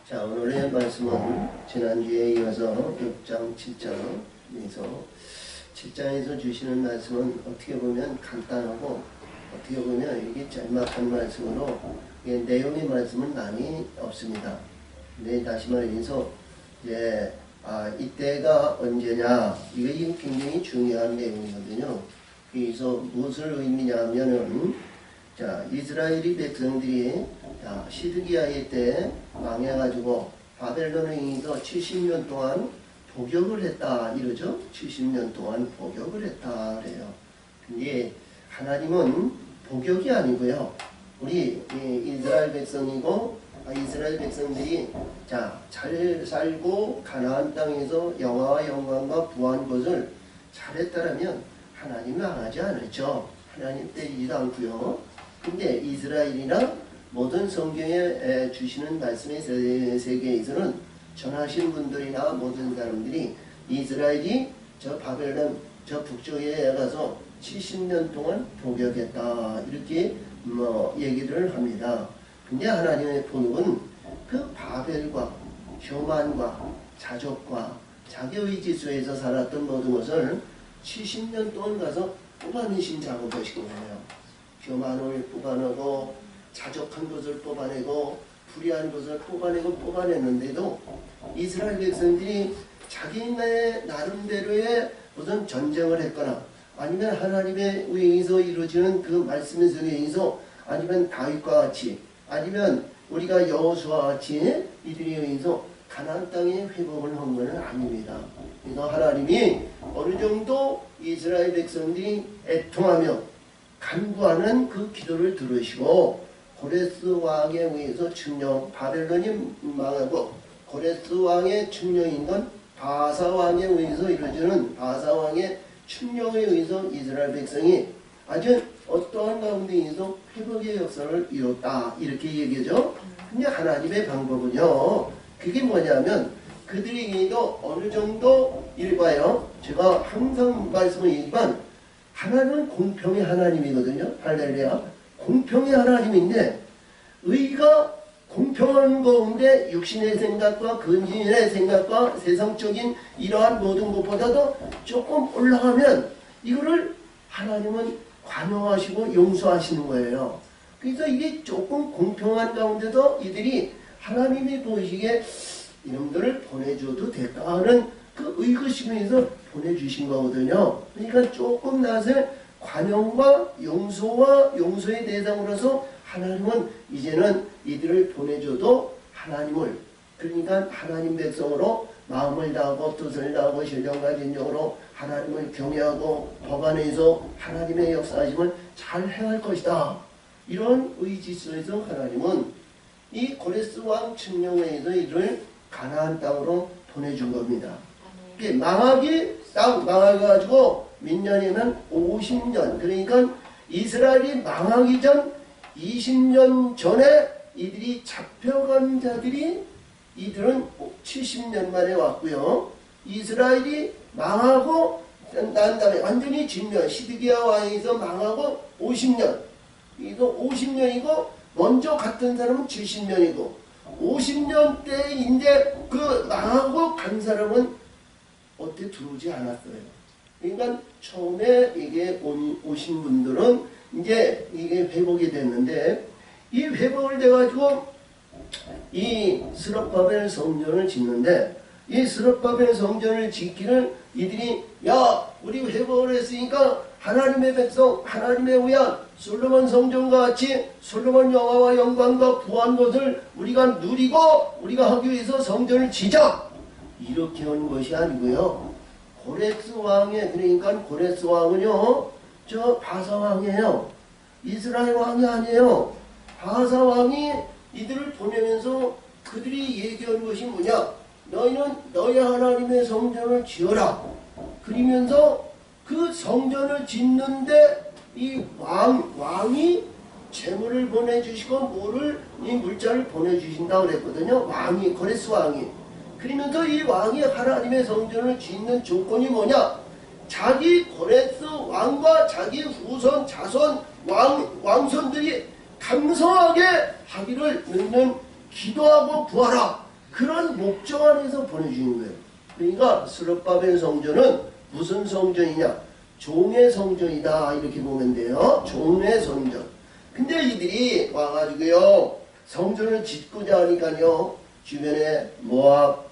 자, 오늘의 말씀은 지난주에 이어서 6장, 7장에서 7장에서 주시는 말씀은 어떻게 보면 간단하고 어떻게 보면 이게 짤막한 말씀으로 내용의 말씀은 많이 없습니다. 근데 다시 말해서 이제 이때가 언제냐, 이게 굉장히 중요한 내용이거든요. 그래서 무엇을 의미냐면은 자, 이스라엘이 백성들이 시드기야의 때 망해가지고 바벨론에 의해서 70년 동안 복역을 했다 이러죠. 70년 동안 복역을 했다 그래요. 근데 하나님은 복역이 아니고요. 우리 이스라엘 백성이고 이스라엘 백성들이 잘 살고 가나안 땅에서 영화와 영광과 부한 것을 잘했다라면 하나님 망하지 않았죠. 하나님 때리지도 않고요. 근데 이스라엘이나 모든 성경에 주시는 말씀의 세계에서는 전하신 분들이나 모든 사람들이 이스라엘이 저 바벨론 저 북쪽에 가서 70년 동안 복역했다 이렇게 얘기를 합니다. 근데 하나님의 본국은 그 바벨과 교만과 자족과 자기의 지수에서 살았던 모든 것을 70년 동안 가서 뽑아내신 작업하신 거예요. 교만을 뽑아내고 자족한 것을 뽑아내고 불의한 것을 뽑아냈는데도 이스라엘 백성들이 자기네 나름대로의 무슨 전쟁을 했거나 아니면 하나님의 의해서 이루어지는 그 말씀의 속에서 아니면 다윗과 같이 아니면 우리가 여호수아와 같이 이들에 의해서 가나안 땅의 회복을 한 것은 아닙니다. 그래서 하나님이 어느 정도 이스라엘 백성들이 애통하며 간구하는 그 기도를 들으시고 고레스 왕에 의해서 바벨론이 망하고 고레스 왕의 측령인 건 바사 왕에 의해서 이루어지는 바사 왕의 측령에 의해서 이스라엘 백성이 아주 어떠한 가운데에서 회복의 역사를 이뤘다 이렇게 얘기하죠. 근데 하나님의 방법은요, 그게 뭐냐면 그들에게도 어느 정도 일과요. 제가 항상 말씀을 일반 하나님은 공평의 하나님이거든요. 할렐루야. 공평의 하나님인데 의가 공평한 가운데 육신의 생각과 근신의 생각과 세상적인 이러한 모든 것보다도 조금 올라가면 이거를 하나님은 관용하시고 용서하시는 거예요. 그래서 이게 조금 공평한 가운데도 이들이 하나님이 보시기에 이놈들을 보내줘도 될까 하는 그 의구심에서 보내주신 거거든요. 그러니까 조금 낫을 관용과 용서의 대상으로서 하나님은 이제는 이들을 보내줘도 하나님을 그러니까 하나님 백성으로 마음을 다하고 뜻을 다하고 신령과 진정으로 하나님을 경외하고 법안에서 하나님의 역사하심을 잘 행할 것이다. 이런 의지에서 하나님은 이 고레스 왕 측령에서 이들을 가나안 땅으로 보내준 겁니다. 망해가지고 몇 년이면 50년. 그러니까 이스라엘이 망하기 전 20년 전에 이들이 잡혀간 자들이 이들은 70년 만에 왔고요. 이스라엘이 망하고 난 다음에 완전히 진멸 시드기야 왕에서 망하고 50년. 이거 50년이고 먼저 갔던 사람은 70년이고 50년 때 이제 그 망하고 간 사람은 어떻게 들어오지 않았어요. 그러니까 처음에 이게 오신 분들은 이제 이게 회복이 됐는데 이 회복을 돼가지고 이 스룹바벨 성전을 짓는데 이 스룹바벨 성전을 짓기를 이들이 우리 회복을 했으니까 하나님의 백성 하나님의 의한 솔로몬 성전과 같이 솔로몬 영화와 영광과 부한 것을 우리가 누리고 우리가 하기 위해서 성전을 지자 이렇게 한 것이 아니고요. 고레스 왕의 그러니까 고레스 왕은요 저 바사 왕이에요. 이스라엘 왕이 아니에요. 바사 왕이 이들을 보내면서 그들이 얘기한 것이 뭐냐, 너희는 너희 하나님의 성전을 지어라. 그러면서 그 성전을 짓는데 이 왕이 재물을 보내주시고 이 물자를 보내주신다고 그랬거든요. 왕이 고레스 왕이. 그러면서 이 왕이 하나님의 성전을 짓는 조건이 뭐냐, 자기 고레스 왕과 자기 후손 자손 왕손들이 감성하게 하기를 너희는 기도하고 구하라. 그런 목적 안에서 보내주는 거예요. 그러니까 스룹바벨 성전은 무슨 성전이냐? 종의 성전이다 이렇게 보면 돼요. 종의 성전. 근데 이들이 와가지고요 성전을 짓고자 하니까요 주변에 모압,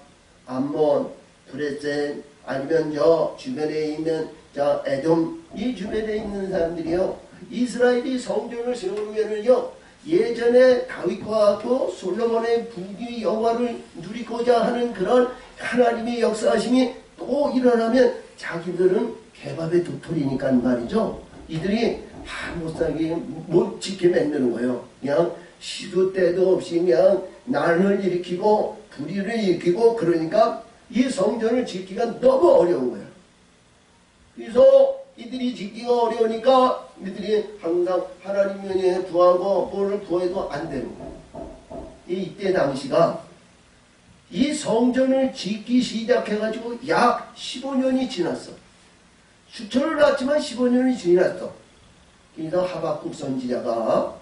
암몬, 브레센 아니면 저 주변에 있는 자 에돔 이 주변에 있는 사람들이요 이스라엘이 성전을 세우면은요 예전에 다윗과 또 솔로몬의 부귀 영화를 누리고자 하는 그런 하나님의 역사하심이 또 일어나면 자기들은 개밥의 도토리니까 말이죠. 이들이 못살게 못 지켜 만드는 거예요. 그냥 시도 때도 없이 그냥 난을 일으키고 불의를 일으키고 그러니까 이 성전을 짓기가 너무 어려운 거예요. 그래서 이들이 짓기가 어려우니까 이들이 항상 하나님 면에 구하고 뭐를 구해도 안 되는 거예요. 이때 당시가 이 성전을 짓기 시작해가지고 약 15년이 지났어. 수초를 났지만 15년이 지났어. 그래서 하박국 선지자가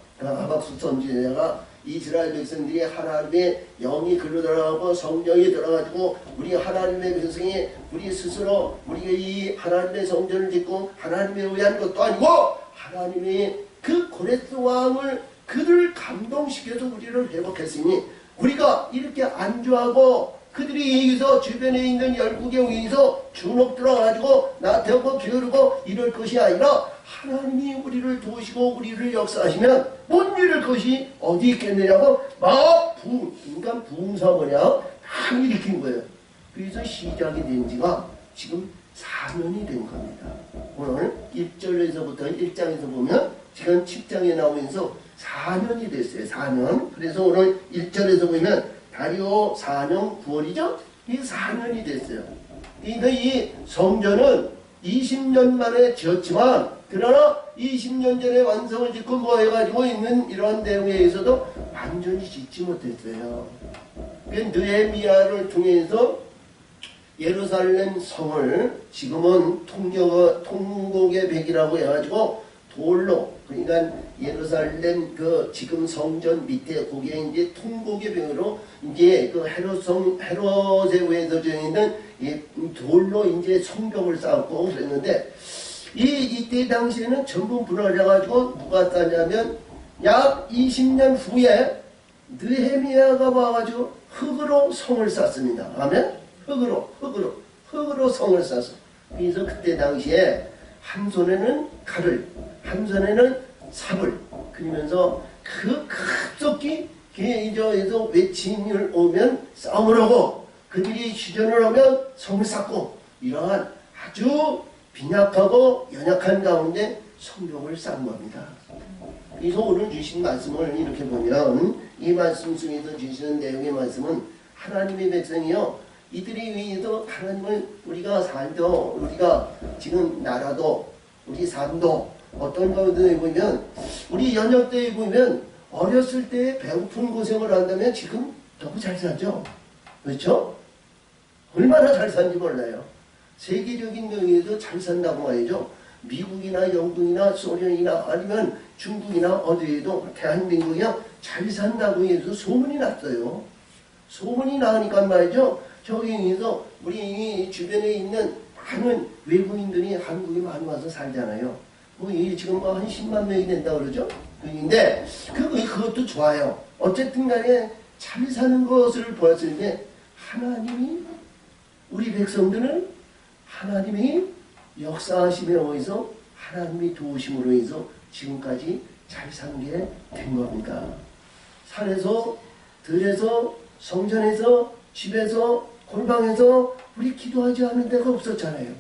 이스라엘 백성들이 하나님의 영이 글로 들어가고 성령이 들어가지고 우리 하나님의 백성이 우리 스스로 우리가 이 하나님의 성전을 짓고 하나님에 의한 것도 아니고 하나님의 그 고레스 왕을 그들 감동시켜서 우리를 회복했으니 우리가 이렇게 안주하고 그들이 여기서 주변에 있는 열국에 의해서 주눅 들어가지고 나태하고 게으르고 이럴 것이 아니라 하나님이 우리를 도우시고 우리를 역사하시면 못 이룰 것이 어디 있겠느냐고 막 인간 부흥사 뭐냐 막 일으킨 거예요. 그래서 시작이 된 지가 지금 4년이 된 겁니다. 오늘 1절에서부터 1장에서 보면 지금 7장에 나오면서 4년이 됐어요. 4년. 그래서 오늘 1절에서 보면 다리오 4년 9월이죠? 이 4년이 됐어요. 그러니까 이 성전은 20년 만에 지었지만 그러나 20년 전에 완성을 짓고 뭐 해가지고 있는 이러한 내용에 의해서도 완전히 짓지 못했어요. 느헤미야를 통해서 예루살렘 성을 지금은 통곡의 벽이라고 해가지고 돌로 그러니까 예루살렘 그 지금 성전 밑에 거기에 이제 통곡의 벽으로 이제 그 헤롯에 의해서 저희는 돌로 이제 성벽을 쌓았고 그랬는데 이때 당시에는 전부 무너져가지고 누가 쌓냐면 약 20년 후에 느헤미야가 와가지고 흙으로 성을 쌓습니다. 아멘? 흙으로 성을 쌓았어. 그래서 그때 당시에 한 손에는 칼을 한 손에는 삽을 그러면서 그 급속히 계저에서 외침을 오면 싸움을 하고 그들이 휴전을 하면 성을 쌓고 이러한 아주 빈약하고 연약한 가운데 성벽을 쌓은 겁니다. 그래서 오늘 주신 말씀을 이렇게 보면 이 말씀 중에서 주시는 내용의 말씀은 하나님의 백성이요 이들이 위해서 하나님을 우리가 살도 우리가 지금 나라도 우리 삶도 어떤 가운데 보면 우리 연역 때에 보면 어렸을 때 배고픈 고생을 한다면 지금 너무 잘 살죠. 그렇죠? 얼마나 잘 사는지 몰라요. 세계적인 명예에서 잘 산다고 말이죠. 미국이나 영국이나 소련이나 아니면 중국이나 어디에도 대한민국이야 잘 산다고 해서 소문이 났어요. 소문이 나니까 말이죠. 저기에서 우리 주변에 있는 많은 외국인들이 한국에 많이 와서 살잖아요. 지금 한 10만 명이 된다고 그러죠. 근데 그것도 좋아요. 어쨌든 간에 잘 사는 것을 보았을 때 하나님이 우리 백성들은 하나님이 역사하심에 의해서 하나님이 도우심으로 해서 지금까지 잘 산 게 된 겁니다. 산에서 들에서 성전에서 집에서 골방에서 우리 기도하지 않은 데가 없었잖아요.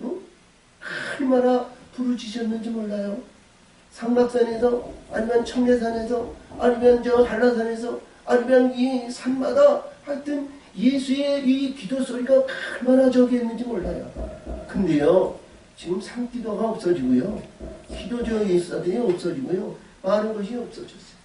응? 얼마나 부르짖었는지 몰라요. 삼각산에서 아니면 청계산에서 아니면 저 한라산에서 아니면 이 산마다 하여튼 예수의 이 기도 소리가 얼마나 저기 있는지 몰라요. 근데요 지금 산기도가 없어지고요 기도 저기 있어도 없어지고요 많은 것이 없어졌어요.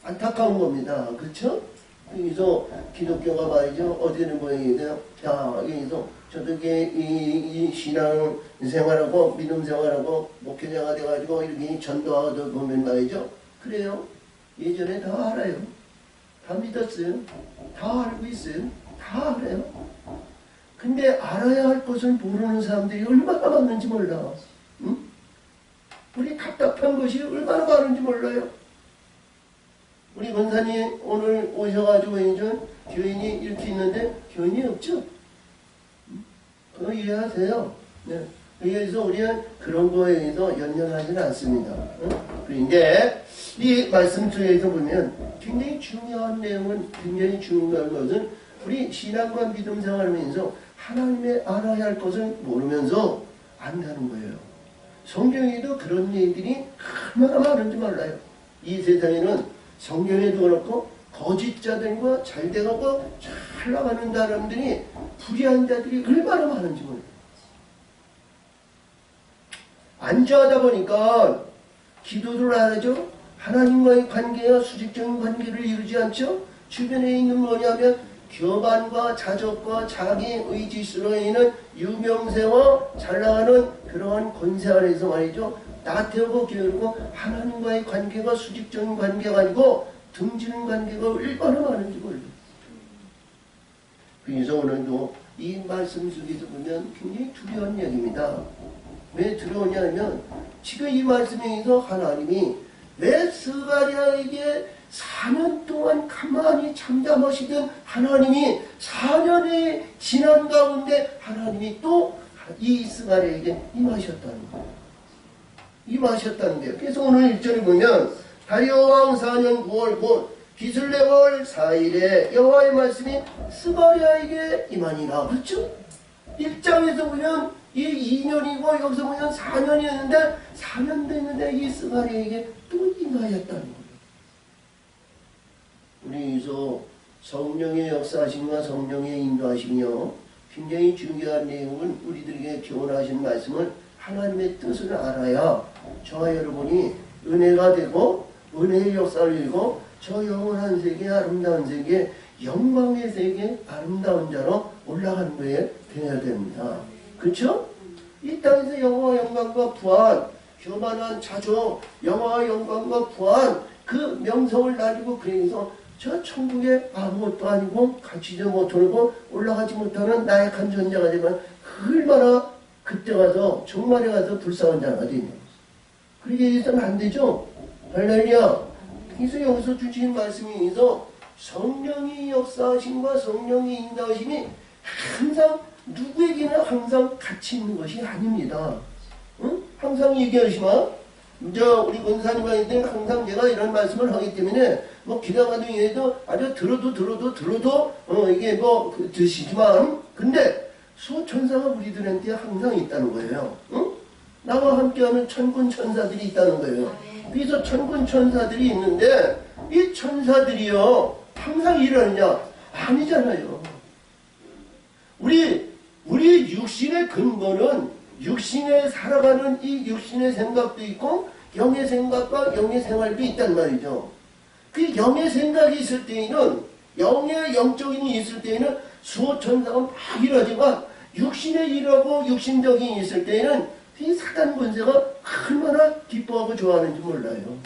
안타까운 겁니다. 그렇죠? 그래서 기독교가 말이죠 어디는 모양인데요 여기서 저렇게 이 신앙 생활하고 믿음 생활하고 목회자가 돼가지고 이렇게 전도하다 보면 말이죠 그래요. 예전에 다 알아요. 다 믿었어요. 다 알고 있어요. 다 알아요. 근데 알아야 할 것을 모르는 사람들이 얼마나 많은지 몰라. 응? 우리 답답한 것이 얼마나 많은지 몰라요. 우리 권사님 오늘 오셔가지고 이제 교인이 이렇게 있는데 교인이 없죠? 그거 이해하세요. 네. 그래서 우리는 그런 거에 대해서 연연하지는 않습니다. 그런데 이 말씀 중에서 보면 굉장히 중요한 내용은, 굉장히 중요한 것은 우리 신앙과 믿음 생활하면서 하나님의 알아야 할 것을 모르면서 안다는 거예요. 성경에도 그런 얘기들이 얼마나 많은지 몰라요. 이 세상에는 성경에도 그렇고 거짓자들과 잘돼가고 잘 나가는 사람들이, 불의한 자들이 얼마나 많은지 몰라요. 안주하다 보니까 기도를 안 하죠. 하나님과의 관계와 수직적인 관계를 이루지 않죠. 주변에 있는 뭐냐면 교만과 자족과 자기 의지스러워 있는 유명세와 잘나가는 그러한 권세 아래서 말이죠. 나태하고 게으르고 하나님과의 관계가 수직적인 관계가 아니고 등지는 관계가 얼마나 많은지 몰라요. 그래서 오늘도 이 말씀 속에서 보면 굉장히 두려운 얘기입니다. 왜 두려우냐면 지금 이 말씀에서 하나님이 왜 스가랴에게 4년 동안 가만히 잠잠하시던 하나님이 4년이 지난 가운데 하나님이 또 이 스가랴에게 임하셨다는 거예요. 임하셨다는 거예요. 그래서 오늘 1절에 보면 다리오 왕 4년 9월 곧 기슬레월 4일에 여호와의 말씀이 스가랴에게 임하니라. 그렇죠? 1장에서 보면 이 2년이고 여기서 보면 4년이었는데 4년 됐는데 이 스가랴에게 또 임하였다는 거예요. 우리에서 성령의 역사하심과 성령의 인도하심이요, 굉장히 중요한 내용은 우리들에게 교훈하신 말씀을 하나님의 뜻을 알아야 저와 여러분이 은혜가 되고 은혜의 역사를 이루고 저 영원한 세계, 아름다운 세계, 영광의 세계, 아름다운 자로 올라가는 거에 되어야 됩니다. 그렇죠? 이 땅에서 영광의 영광과 부한, 교만한 자조, 영광의 영광과 부한 그 명성을 가지고, 그래서 저 천국에 아무것도 아니고 가지도 못하고 올라가지 못하는 나약한 존재가 되면 얼마나 그때 가서 종말에 가서 불쌍한 자가 되냐. 그렇게 해서는 안 되죠. 할렐루야. 그래서 여기서 주신 말씀에 의해서 성령의 역사하심과 성령의 인도하심이 항상 누구에게나 항상 같이 있는 것이 아닙니다. 응? 항상 얘기하시마. 우리 권사님한테 항상 제가 이런 말씀을 하기 때문에 뭐 기도하는 중에도 아주 들어도 이게 뭐 드시지만, 근데 수천사가 우리들한테 항상 있다는 거예요. 응? 나와 함께하는 천군 천사들이 있다는 거예요. 그래서 천군 천사들이 있는데 이 천사들이요 항상 이러느냐? 아니잖아요. 우리 육신의 근본은 육신에 살아가는 이 육신의 생각도 있고 영의 생각과 영의 생활도 있단 말이죠. 그 영의 생각이 있을 때에는, 영의 영적인 이 있을 때에는 수호천사가 막 일하지만 육신의 일하고 육신적인 있을 때에는 이 사단 권세가 얼마나 기뻐하고 좋아하는지 몰라요.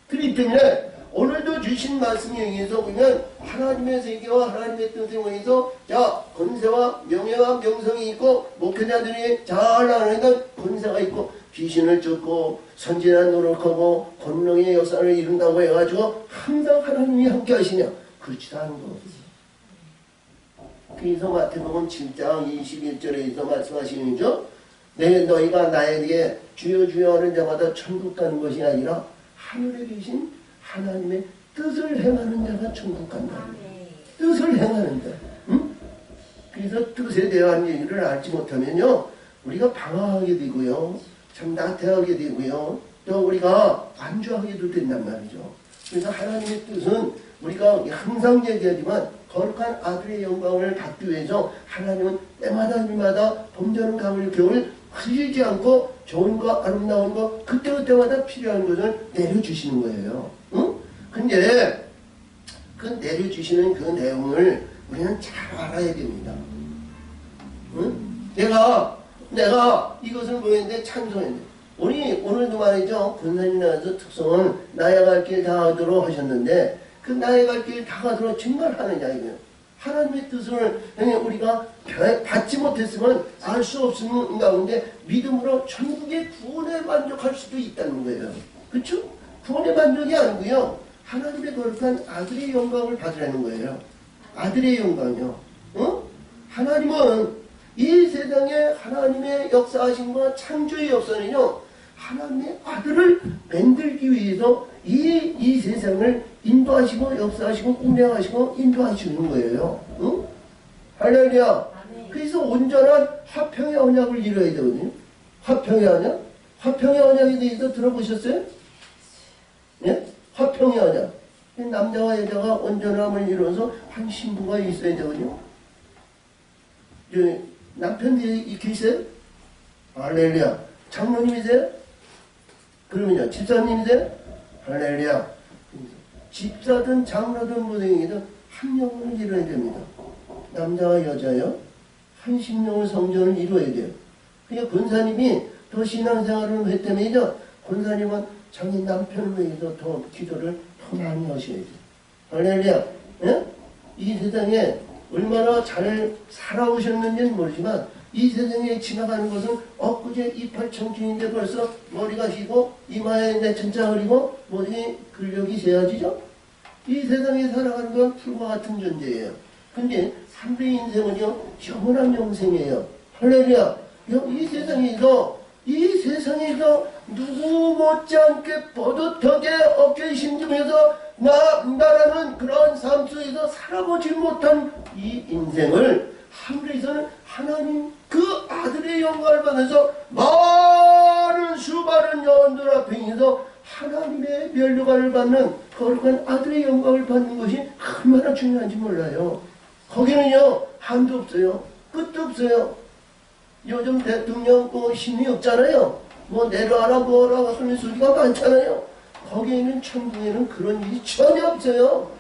그렇기 때문에 오늘도 주신 말씀에 의해서 보면 하나님의 세계와 하나님의 뜻에 의해서 자, 권세와 명예와 명성이 있고 목회자들이 잘 나가니까 권세가 있고 귀신을 쫓고 선진한 노력하고 권능의 역사를 이룬다고 해가지고 항상 하나님이 함께 하시냐? 그렇지도 않은 거지. 그래서 마태복음 7장 21절에서 말씀하시는 거죠. 너희가 나에게 주여 주여 하는 자마다 천국 가는 것이 아니라 하늘에 계신 하나님의 뜻을 행하는 자가 천국 간다. 뜻을 행하는 자. 응? 그래서 뜻에 대한 얘기를 알지 못하면요, 우리가 방황하게 되고요, 참 나태하게 되고요, 또 우리가 안주하게도 된단 말이죠. 그래서 하나님의 뜻은 우리가 항상 얘기하지만 거룩한 아들의 영광을 받기 위해서 하나님은 때마다 봄, 여름, 가을, 겨울 흐리지 않고 좋은 거, 아름다운 거, 그때그때마다 필요한 것을 내려주시는 거예요. 응? 근데 그 내려주시는 그 내용을 우리는 잘 알아야 됩니다. 응? 내가 이것을 보였는데 찬송했는데, 오늘도 말이죠, 권사님 나와서 특성은 나야 갈 길 다 하도록 하셨는데, 그 나의 갈 길 다 가도록 정말 하느냐 이거예요. 하나님의 뜻을 우리가 받지 못했으면 알 수 없는 가운데 믿음으로 천국의 구원에 만족할 수도 있다는 거예요. 그렇죠? 구원의 만족이 아니고요. 하나님의 거룩한 아들의 영광을 받으라는 거예요. 아들의 영광이요. 하나님은 이 세상에 하나님의 역사하심과 창조의 역사는요. 하나님의 아들을 만들기 위해서 이 세상을 인도하시고 역사하시고 운행하시고 인도하시는 거예요. 응? 할렐루야. 그래서 온전한 화평의 언약을 이뤄야 되거든요. 화평의 언약? 화평의 언약에 대해서 들어보셨어요? 예? 화평의 언약. 남자와 여자가 온전함을 이루어서 한 신부가 있어야 되거든요. 남편이 계세요? 할렐루야. 장모님이세요? 그러면요. 집사님이세요? 할렐루야. 집사든 장로든 무등이든 한 영혼을 이루어야 됩니다. 남자와 여자요. 한 심령의 성전을 이루어야 돼요. 그러니까 권사님이 더 신앙생활을 했다면요. 권사님은 자기 남편을 위해서 더 기도를 더 많이 하셔야 돼요. 할렐루야. 예? 이 세상에 얼마나 잘 살아오셨는지는 모르지만 이 세상에 지나가는 것은 엊그제 이팔 청춘인데 벌써 머리가 휘고 이마에 내천자 흐리고 머리에 근력이 세어지죠. 이 세상에 살아가는 건 풀과 같은 존재예요. 근데 삶의 인생은요 영원한 영생이에요. 할렐루야. 이 세상에서 누구 못지않게 버젓하게 어깨에 힘주면서 나라는 그런 삶 속에서 살아보지 못한 이 인생을 하늘에서는 하나님 그 아들의 영광을 받아서 많은 수많은 영혼들 앞에 있어서 하나님의 면류관을 받는 거룩한 아들의 영광을 받는 것이 얼마나 중요한지 몰라요. 거기는요 한도 없어요. 끝도 없어요. 요즘 대통령 힘이 없잖아요. 뭐 내려와라 뭐라 하는 소리가 많잖아요. 거기에는 천국에는 그런 일이 전혀 없어요.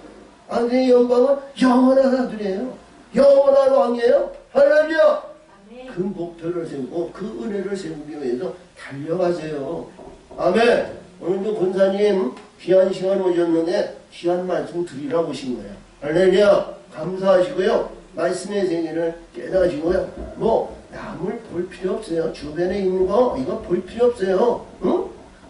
아들의 영광은 영원한 아들이에요. 영원한 왕이에요. 할렐루야. 그 목표를 세우고 그 은혜를 세우기 위해서 달려가세요. 아멘. 오늘도 권사님 귀한 시간 오셨는데 귀한 말씀 드리라고 오신 거예요. 할렐루야. 감사하시고요. 말씀의 세계를 깨닫으시고요. 뭐 남을 볼 필요 없어요. 주변에 있는 거 이거 볼 필요 없어요. 응?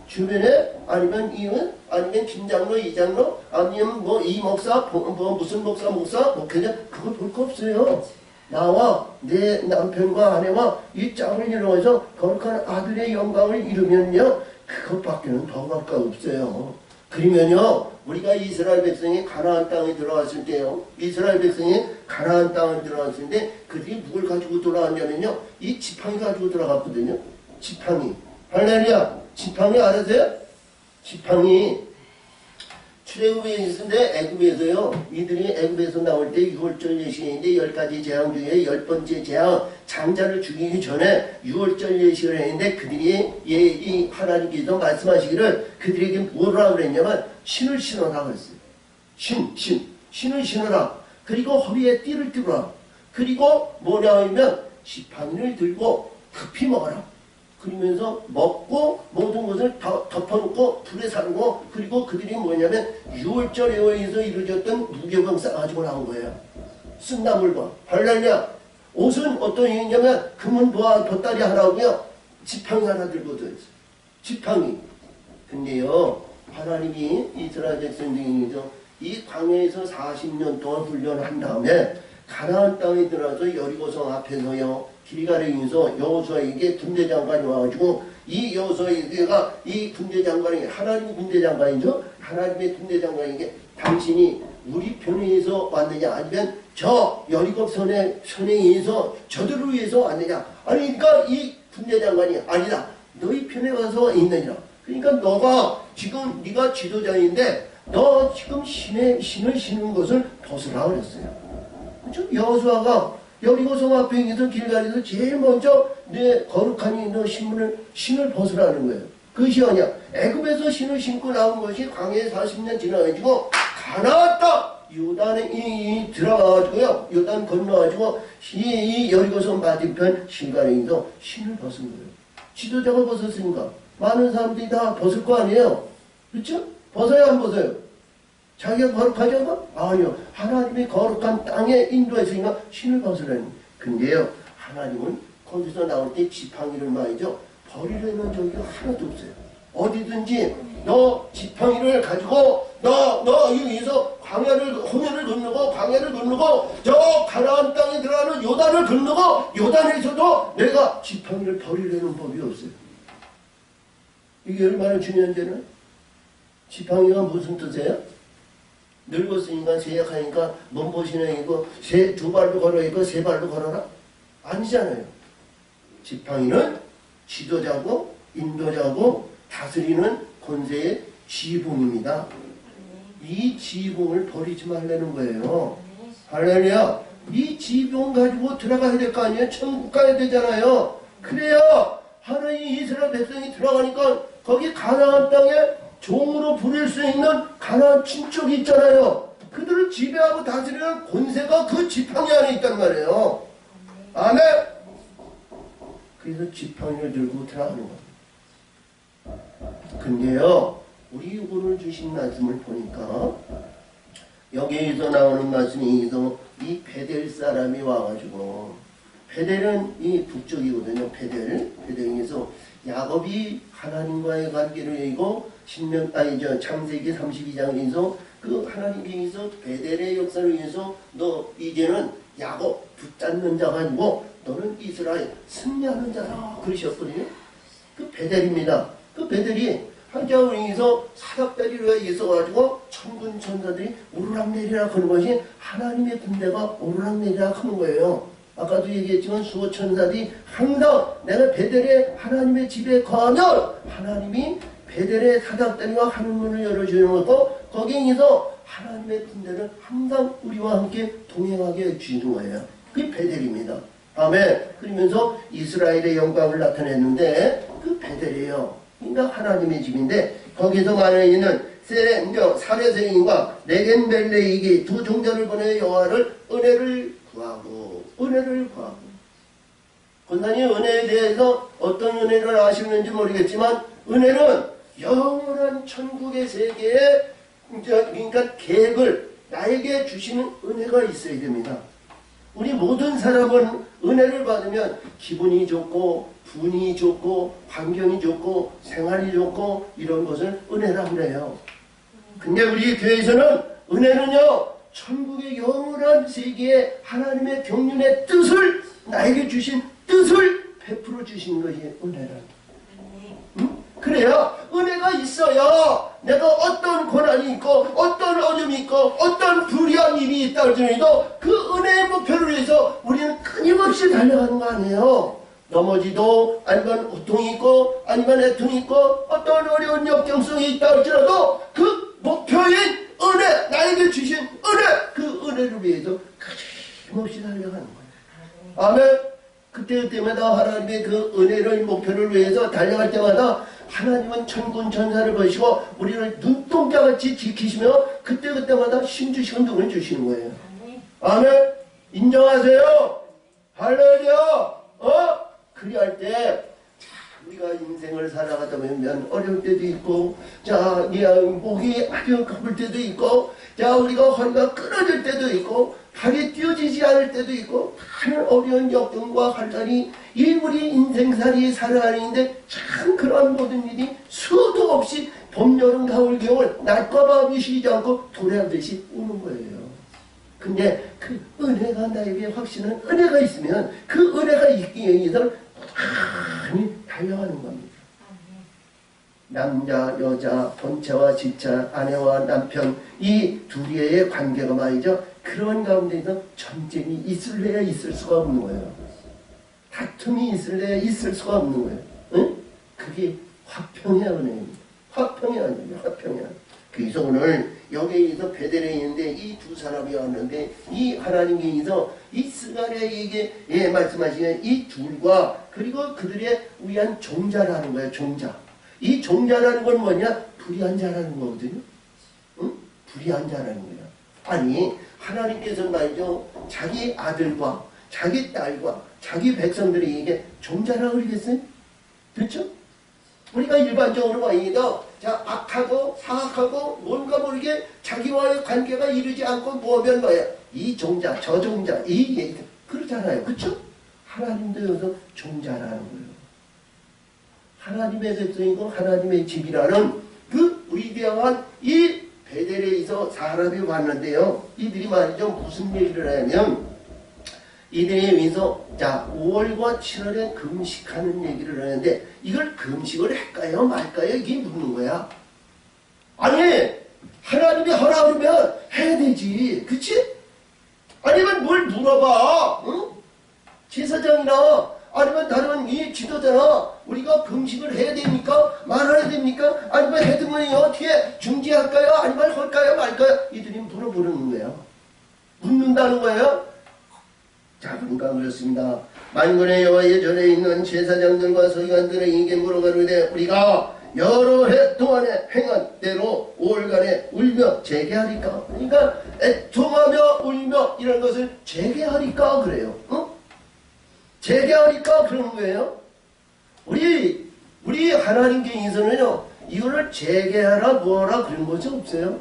주변에 아니면 이은 아니면 김장로 이장로 아니면 뭐 이 목사 뭐 무슨 목사 목회자 그거 볼 거 없어요. 나와 내 남편과 아내와 이 짝을 이루어서 거룩한 아들의 영광을 이루면요 그것밖에는 더 갈 거 없어요. 그러면요 우리가 이스라엘 백성이 가나안 땅에 들어갔을 때요 이스라엘 백성이 가나안 땅에 들어갔을 때 그들이 뭘 가지고 돌아왔냐면요 이 지팡이 가지고 들어갔거든요. 지팡이. 할렐루야. 지팡이 알아세요? 지팡이 출애굽에 있는데 애굽에서요 이들이 애굽에서 나올 때 6월절 예식인데 10가지 재앙 중에 10번째 재앙 장자를 죽이기 전에 6월절 예식을 했는데 그들이 이 하나님께서 말씀하시기를 그들에게 뭐라고 그랬냐면 신을 신어라 그랬어요. 신을 신어라. 그리고 허리에 띠를 띠라. 그리고 뭐냐 하면 지팡이를 들고 급히 먹어라. 그러면서 먹고 모든 것을 덮어놓고 불에 사르고 그리고 그들이 뭐냐면 6월절에 의해서 이루어졌던 무교병 싸가지고 나온 거예요. 쓴 나물과 할렐루야. 옷은 어떤 의미냐면 금은 보따리 하나고요 지팡이 하나 들고 들어있어요. 지팡이. 근데요 하나님이 이스라엘 백성들에서 이 광야에서 40년 동안 훈련한 다음에 가나안 땅에 들어와서 여리고성 앞에서요 길가르에서 여호수아에게 군대장관이 와가지고 이 여호수아가 이 군대장관이 하나님 군대장관이죠. 하나님의 군대장관에게 당신이 우리 편에 의해서 왔느냐 아니면 저 여리고성의 선에 의해서 저들을 위해서 왔느냐 아니 그러니까 이 군대장관이 아니다 너희 편에 와서 있느니라. 그러니까 너가 지금 네가 지도자인데 너 지금 신을 신는 것을 벗으라 그랬어요. 그렇죠? 여호수아가 여리고성 앞에 있는 길가에서 제일 먼저 내 거룩한 너 신을 벗으라는 거예요. 그것이 아니야. 애굽에서 신을 신고 나온 것이 광야에 40년 지나가지고 가나안 땅 요단에 들어가가지고요. 요단 건너가지고 이 여리고성 맞은편 길가에서 신을 벗은 거예요. 지도자가 벗었으니까 많은 사람들이 다 벗을 거 아니에요. 그렇죠? 벗어야 안 벗어요? 자기가 거룩하죠? 아니요. 하나님이 거룩한 땅에 인도했으니까 신을 벗으라는. 근데요, 하나님은 거기서 나올 때 지팡이를 말이죠. 버리려는 적이 하나도 없어요. 어디든지 너 지팡이를 가지고 너 여기서 홍해를 건너고 광야를 건너고 저 가나안 땅에 들어가는 요단을 건너고 요단에서도 내가 지팡이를 버리려는 법이 없어요. 이게 얼마나 중요한 데는 지팡이가 무슨 뜻이에요? 늙었으니까 세약하니까 몸보신형이고 두 발로 걸어야 이고 세 발로 걸어라? 아니잖아요. 지팡이는 지도자고 인도자고 다스리는 권세의 지휘봉입니다. 이 지휘봉을 버리지 말라는 거예요. 할렐루야. 이 지휘봉 가지고 들어가야 될 거 아니에요? 천국 가야 되잖아요. 그래야 하나님 이스라엘 백성이 들어가니까 거기 가나안 땅에 종으로 부릴 수 있는 가나안 친족이 있잖아요. 그들을 지배하고 다스리는 권세가 그 지팡이 안에 있단 말이에요. 아멘. 그래서 지팡이를 들고 들어가는 겁니다. 근데요, 우리 오늘 주신 말씀을 보니까 여기에서 나오는 말씀이 이 베델 사람이 와가지고, 베델은 이 북쪽이거든요. 베델에서 야곱이 하나님과의 관계를 이고 창세기 32장에서 그 하나님께서 베델의 역사를 위해서 너 이제는 야곱 붙잡는 자가 아니고 너는 이스라엘 승리하는 자라 그러셨거든요. 그 베델입니다. 그 베델이 한자를 위해서 사닥다리로 있어가지고 천군 천사들이 오르락내리락 하는 것이 하나님의 군대가 오르락내리락 하는 거예요. 아까도 얘기했지만 수호 천사들이 항상 내가 베델에 하나님의 집에 거하면 하나님이 베델의 사닥다리와 하늘문을 열어주는 것도 거기에서 하나님의 군대는 항상 우리와 함께 동행하게 해주시는 거예요. 그게 베델입니다. 아멘. 그러면서 이스라엘의 영광을 나타냈는데 그 베델이에요. 그러니까 하나님의 집인데 거기서 말해 있는 사레생인과 레겐벨레에게 두 종자를 보내 여호와를 은혜를 구하고 권사님 은혜에 대해서 어떤 은혜를 아시는지 모르겠지만 은혜는 영원한 천국의 세계에 그러니까 계획을 나에게 주시는 은혜가 있어야 됩니다. 우리 모든 사람은 은혜를 받으면 기분이 좋고 분이 좋고 환경이 좋고 생활이 좋고 이런 것을 은혜라고 그래요. 근데 우리 교회에서는 은혜는요 천국의 영원한 세계에 하나님의 경륜의 뜻을 나에게 주신 뜻을 베풀어 주신 것이 은혜라는. 그래야 은혜가 있어야 내가 어떤 고난이 있고 어떤 어려움이 있고 어떤 불의한 일이 있다 할지라도 그 은혜의 목표를 위해서 우리는 끊임없이 달려가는 거 아니에요. 넘어지도 아니면 고통이 있고 아니면 애통이 있고 어떤 어려운 역경성이 있다 할지라도 그 목표인 은혜 나에게 주신 은혜 그 은혜를 위해서 끊임없이 달려가는 거예요. 아멘. 그때마다 하나님의 그 은혜를 목표를 위해서 달려갈 때마다 하나님은 천군 천사를 보시고 우리를 눈동자같이 지키시며 그때마다 힘주시고 능을 주시는 거예요. 아멘. 인정하세요. 할렐루야. 그리할 때 우리가 인생을 살아가다 보면 어려울 때도 있고 목이 아주 가쁠 때도 있고 우리가 허리가 끊어질 때도 있고 발이 뛰어지지 않을 때도 있고 많은 어려운 역경과 환난이 이 우리 인생살이 살아가는데 참 그러한 모든 일이 수도 없이 봄, 여름, 가을, 겨울 낮과 밤이 쉬지 않고 도래하듯이 오는 거예요. 근데 그 은혜가 나에게 확신은 은혜가 있으면 그 은혜가 있기에 위해서는 많이 달려가는 겁니다. 남자, 여자, 본체와 지체, 아내와 남편 이 둘의 관계가 말이죠. 그런 가운데서 전쟁이 있을래야 있을 수가 없는 거예요. 다툼이 있을래야 있을 수가 없는 거예요. 응? 그게 화평의 은혜입니다. 화평의 은혜입니다. 화평의 은혜. 그래서 오늘 여기에서 베델에 있는데 이 두 사람이 왔는데 이 하나님께서 이 스가랴에게 말씀하시는 이 둘과 그리고 그들의 위한 종자라는 거예요. 종자. 이 종자라는 건 뭐냐? 불의한 자라는 거거든요. 응? 불의한 자라는 거예요. 아니 하나님께서 말이죠. 자기 아들과 자기 딸과 자기 백성들에게 종자라고 그러겠어요? 그렇죠? 우리가 일반적으로 말이죠. 자, 악하고 사악하고 뭔가 모르게 자기와의 관계가 이루지 않고 뭐면 뭐야. 이 종자, 저 종자, 이 얘기 그렇잖아요. 그렇죠? 하나님도 여기서 종자라는 거예요. 하나님의 백성이고 하나님의 집이라는 그 위대한 이 베델에서 사람이 왔는데요. 이들이 말이죠. 무슨 얘기를 하냐면 이들이 여기서 자 5월과 7월에 금식하는 얘기를 하는데 이걸 금식을 할까요 말까요 이게 묻는 거야. 아니 하나님이 하라 그러면 해야 되지. 그치? 아니면 뭘 물어봐. 응? 제사장이나 아니면 다른 이 지도자나 우리가 금식을 해야 됩니까? 말아야 됩니까? 아니면 해두면 어떻게 중지할까요? 아니면 할까요 말까요? 이들이 물어보는 거예요. 묻는다는 거예요. 자, 그러니까 그렇습니다. 만군의 여호와의 전에 있는 제사장들과 서기관들에게 물어가는데 우리가 여러 해 동안에 행한 대로 5월간에 울며 재개하리까? 그러니까 애통하며 울며 이런 것을 재개하리까 그래요. 어? 재개하리까 그런 거예요. 우리 하나님께서는요 이거를 재개하라 뭐하라 그런 것이 없어요.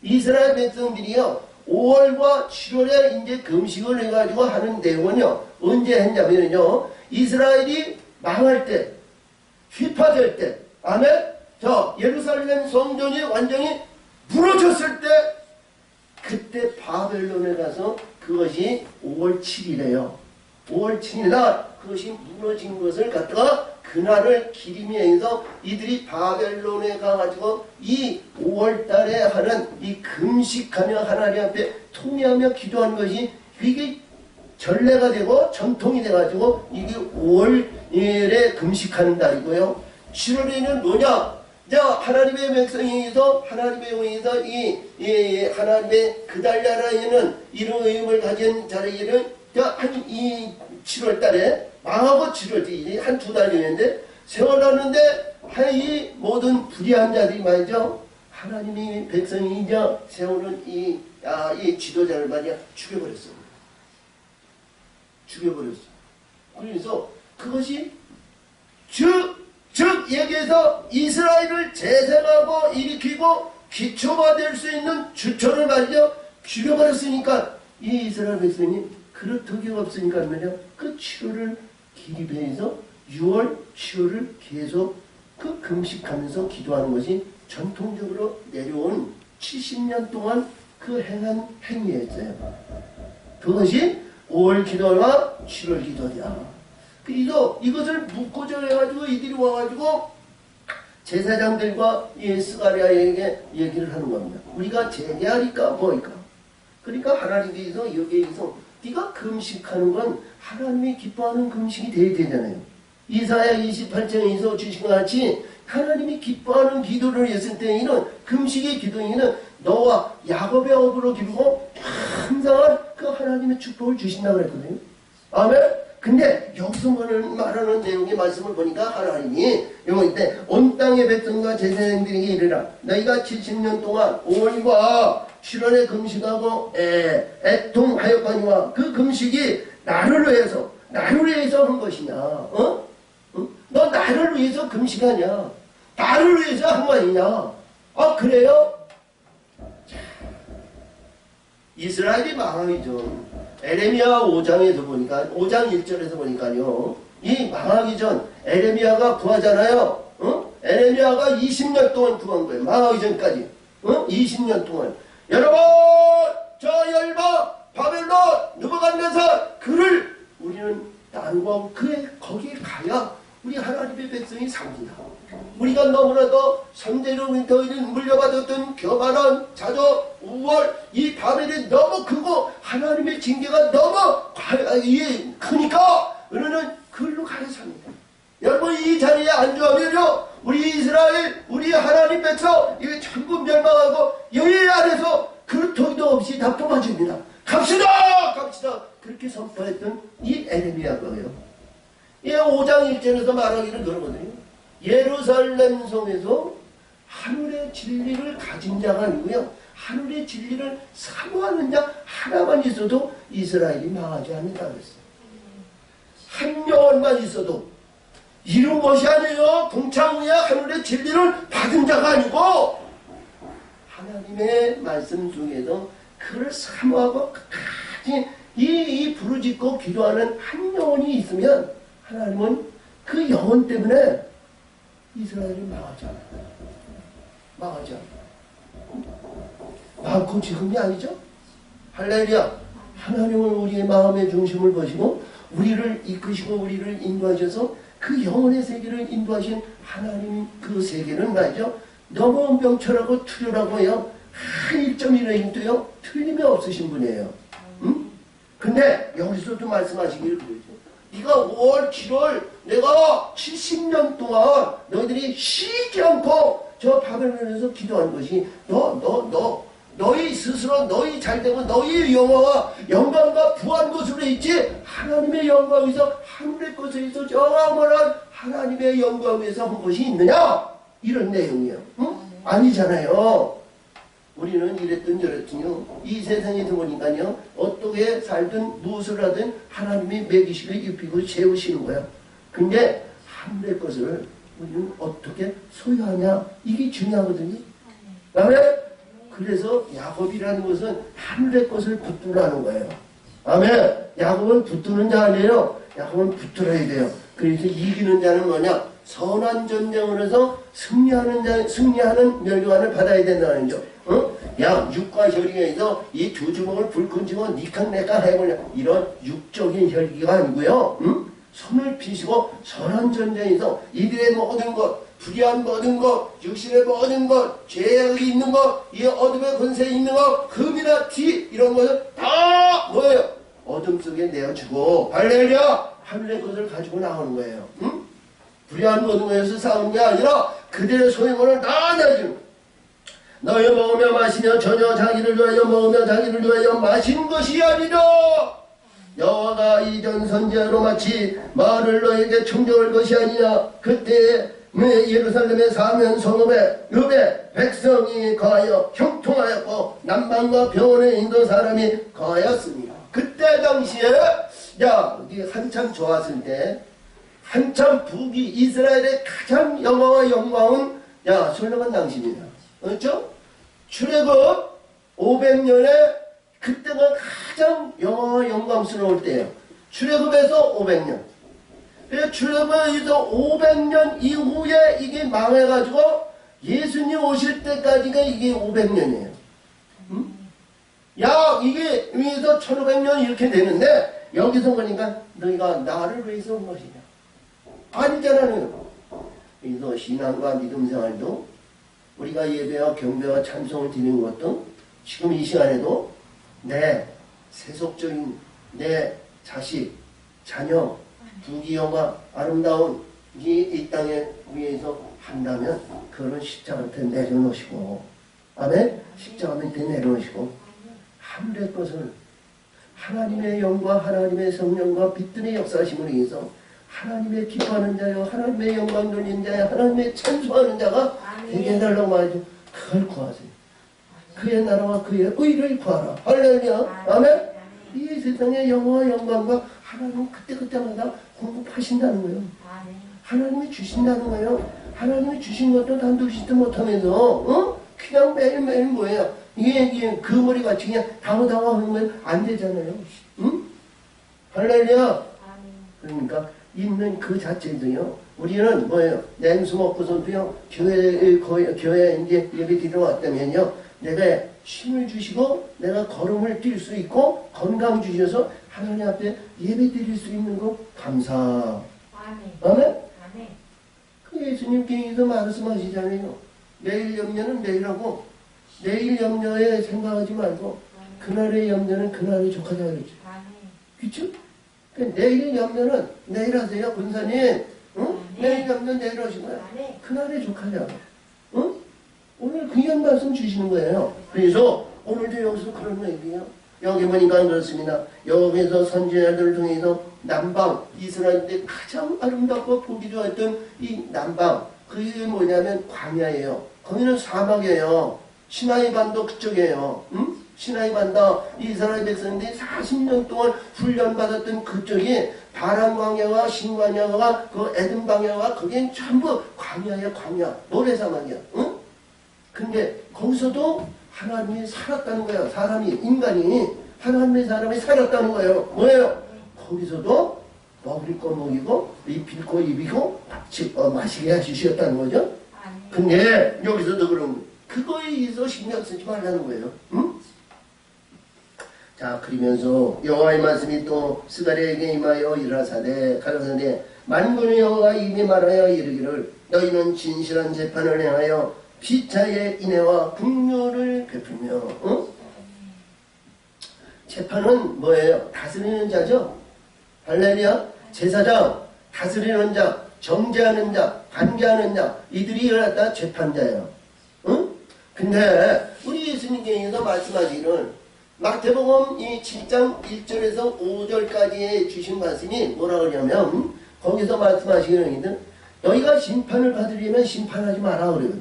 이스라엘 백성들이요 5월과 7월에 이제 금식을 해가지고 하는 내용은요, 언제 했냐면요, 이스라엘이 망할 때, 휘파될 때, 아멘? 자, 예루살렘 성전이 완전히 무너졌을 때, 그때 바벨론에 가서 그것이 5월 7일이에요. 5월 7일 날 그것이 무너진 것을 갖다가 그날을 기리면서 이들이 바벨론에 가가지고 이 5월 달에 하는 이 금식하며 하나님 앞에 통회하며 기도하는 것이 이게 전례가 되고 전통이 돼가지고 이게 5월에 금식하는 달이고요. 7월에는 뭐냐? 자, 하나님의 백성에서 하나님의 영에서 이 하나님의 그 달 나라에는 이런 의미를 가진 자리에는 한 이 7월 달에 망하고 7월 뒤 한 두 달이었는데 세워놨는데 이 모든 불의한 자들이 말이죠. 하나님이 백성이 이제 세우는 이 지도자를 말이야 죽여버렸어. 죽여버렸어. 그래서 그것이 즉 여기에서 이스라엘을 재생하고 일으키고 기초가 될 수 있는 주초를 말이죠. 죽여버렸으니까 이 이스라엘 백성이 그렇게 없으니까 말이야 그 7월을 기립해서 6월, 7월을 계속 그 금식하면서 기도하는 것이 전통적으로 내려온 70년 동안 그 행한 행위였어요. 그것이 5월 기도와 7월 기도야. 그래서 이것을 묶고자 해가지고 이들이 와가지고 제사장들과 이 스가랴에게 얘기를 하는 겁니다. 우리가 재개하리까 뭐니까. 그러니까 하나님께서 여기에서 네가 금식하는 건 하나님이 기뻐하는 금식이 돼야 되잖아요. 이사야 28장에서 주신 것 같이 하나님이 기뻐하는 기도를 했을 때에는 금식의 기도에는 너와 야곱의 업으로 기르고 항상한 그 하나님의 축복을 주신다고 그랬거든요. 아멘. 근데 여기서 말하는 내용의 말씀을 보니까 하나님이 여기 때 온 땅의 백성과 제사장들에게 이르라 너희가 70년 동안 5월과 7월에 금식하고 애통하였거니와 그 금식이 나를 위해서 한 것이냐? 어? 응? 너 나를 위해서 금식하냐? 나를 위해서 한 거 아니냐? 아 그래요? 자, 이스라엘이 망하기 전 에레미야 5장에서 보니까 5장 1절에서 보니까요 이 망하기 전 에레미야가 구하잖아요. 어? 에레미야가 20년 동안 구한 거예요. 망하기 전까지 20년 동안 여러분 저 열방 바벨론 넘어가면서 그를 우리는 나누고 거기에 가야 우리 하나님의 백성이 삽니다. 우리가 너무나도 선대로 물려받았던 교만한 자조 우월 이 바벨이 너무 크고 하나님의 징계가 너무 크니까 우리는 그걸로 가야 삽니다. 여러분 이 자리에 앉으면요 우리 이스라엘 우리 하나님 백성 이게 전부 멸망하고 여기 안에서 그 도리도 없이 다 뽑아줍니다. 갑시다 그렇게 선포했던 이 에레미야가요. 이 5장 1절에서 말하기를 그러거든요. 예루살렘 성에서 하늘의 진리를 가진 자가 아니고요 하늘의 진리를 사모하는 자 하나만 있어도 이스라엘이 망하지 않는다 그랬어요. 한 영혼만 있어도 이룬 것이 아니에요. 동창 후에 하늘의 진리를 받은 자가 아니고 하나님의 말씀 중에서 그를 사모하고 끝까지 이 부르짖고 기도하는 한 영혼이 있으면 하나님은 그 영혼 때문에 이스라엘을 망하지 않아요. 망하지 않아요. 많고 지금이 아니죠? 할렐루야. 하나님은 우리의 마음의 중심을 보시고 우리를 이끄시고 우리를 인도하셔서 그 영혼의 세계를 인도하신 하나님 그 세계는 말이죠. 너무 명철하고 투철하고요. 한 1.1획도요. 틀림이 없으신 분이에요. 응? 근데 여기서도 말씀하시기를 그러죠. 네가 5월 7월 내가 70년 동안 너희들이 쉬지 않고 저 바벨론에서 기도한 것이 너희 스스로 너희 잘되고 너희 영광과 부한 것으로 있지 하나님의 영광에서 하늘의 것에서 영원한 하나님의 영광에서 한 것이 있느냐? 이런 내용이에요. 응? 아니잖아요. 우리는 이랬든 저랬든요. 이 세상에서 보니까요. 어떻게 살든 무엇을 하든 하나님이 먹이시고 입히고 채우시는 거야. 근데 하늘의 것을 우리는 어떻게 소유하냐? 이게 중요하거든요. 아멘? 그래서 야곱이라는 것은 하늘의 것을 붙들라는 거예요. 아멘. 야곱은 붙드는 자 아니에요. 야곱은 붙들어야 돼요. 그래서 이기는 자는 뭐냐? 선한 전쟁을 해서 승리하는 멸류관을 받아야 된다는 거죠. 어? 야, 육과 혈기에서 이 두 주먹을 불끈 쥐고 니캉 내캉 해보냐. 이런 육적인 혈기가 아니고요. 응? 손을 피시고 선한 전쟁에서 이들의 모든 것, 불의한 모든 것, 육신의 모든 것, 죄악이 있는 것, 이 어둠의 권세 있는 것, 금이나 티 이런 것을 다 뭐예요? 어둠 속에 내어주고 할렐루야! 하늘의 것을 가지고 나오는 거예요. 응? 불의한 모든 것에서 싸우는 게 아니라 그들의 소유물을 다 내주는 너희 먹으며 마시며 전혀 자기를 위하여 먹으며 자기를 위하여 마신 것이 아니라 여호와가 이전 선지자로 마치 말을 너에게 청정할 것이 아니냐. 그때 예루살렘의 사면 성읍에 읍에 백성이 거하여 형통하였고 남방과 병원에 있는 사람이 거하였습니다. 그때 당시에 이게 한참 좋았을 때 한참 북이 이스라엘의 가장 영화와 영광은 솔로몬 당시입니다. 그렇죠? 출애굽 500년에 그때가 가장 영화와 영광스러울 때예요. 출애굽에서 500년. 출애굽에서 500년 이후에 이게 망해가지고 예수님 오실 때까지가 이게 500년이에요. 응? 이게 위에서 1500년 이렇게 되는데 여기서 보니까 너희가 나를 위해서 온 것이냐. 아니잖아요. 그래서 신앙과 믿음 생활도 우리가 예배와 경배와 찬송을 드리는 것도 지금 이 시간에도 내 세속적인 내 자식, 자녀, 부귀영화 아름다운 이 땅에 위해서 한다면 그거는 십자가 밑에 내려놓으시고 아멘? 십자가 밑에 내려놓으시고 하늘의 것을 하나님의 영과 하나님의 성령과 빛들의 역사심을 위해서 하나님의 기뻐하는 자요 하나님의 영광 돌리는 자요 하나님의 찬송하는 자가 되게 해달라고 말이죠. 그걸 구하세요. 그의 나라와 그의 의를 구하라. 할렐루야. 아멘. 이 세상의 영화와 영광과 하나님은 그때그때마다 공급하신다는 거예요. 하나님이 주신다는 거예요. 하나님이 주신 것도 단두시도 못하면서 그냥 매일매일 뭐예요. 이게 그 머리같이 그냥 당하다가 하는 건 안 되잖아요. 응? 할렐루야. 그러니까 있는 그 자체도요. 우리는 뭐예요? 냉수 먹고서도요. 교회에 이제 예배 드리러 왔다면요. 내가 힘을 주시고 내가 걸음을 뛸 수 있고 건강 주셔서 하나님 앞에 예배 드릴 수 있는 거 감사. 아멘. 그 예수님께서 말씀하시잖아요. 내일 염려는 내일하고 내일 염려에 생각하지 말고 그날의 염려는 그날에 족하자 그러죠. 그렇죠? 내일 염려는 내일 하세요. 권사님. 응? 내일 염려 내일 하시고요. 그날에 족하자. 응? 오늘 그냥 말씀 주시는 거예요. 그래서 오늘도 여기서 그런 얘기예요. 여기 보니까 그렇습니다. 여기서 선지자들을 통해서 남방 이스라엘인데 가장 아름답고 보기 좋았던 이 남방 그게 뭐냐면 광야예요. 거기는 사막이에요. 시나이 반도 그쪽이에요. 응? 시나이 반다 이스라엘 백성들이 40년 동안 훈련받았던 그쪽이 바람 광야와 신 광야와 그 에덴 광야와 거긴 전부 광야야 광야 모래사막이야. 응? 근데 거기서도 하나님이 살았다는 거야. 사람이 인간이 하나님의 사람이 살았다는 거예요. 뭐예요? 거기서도 먹을 거 먹이고 입힐 거 입히고 마시게 해주셨다는 거죠. 근데 여기서도 그런 그거에 의해서 신경 쓰지 말라는 거예요. 응? 자 그러면서 여호와의 말씀이 또 스가랴에게 임하여 이르사되 가라사대 만군의 여호와가 이미 말하여 이르기를 너희는 진실한 재판을 행하여 피차의 인애와 긍휼을 베풀며 응? 재판은 뭐예요? 다스리는 자죠. 할렐루야. 제사장, 다스리는 자, 정죄하는 자, 관계하는 자 이들이 일어났다 재판자예요. 응? 근데 우리 예수님께서 말씀하시기를 마태복음 이 7장 1절에서 5절까지의 주신 말씀이 뭐라 그러냐면 거기서 말씀하시기를 너희가 심판을 받으려면 심판하지 마라 그래요.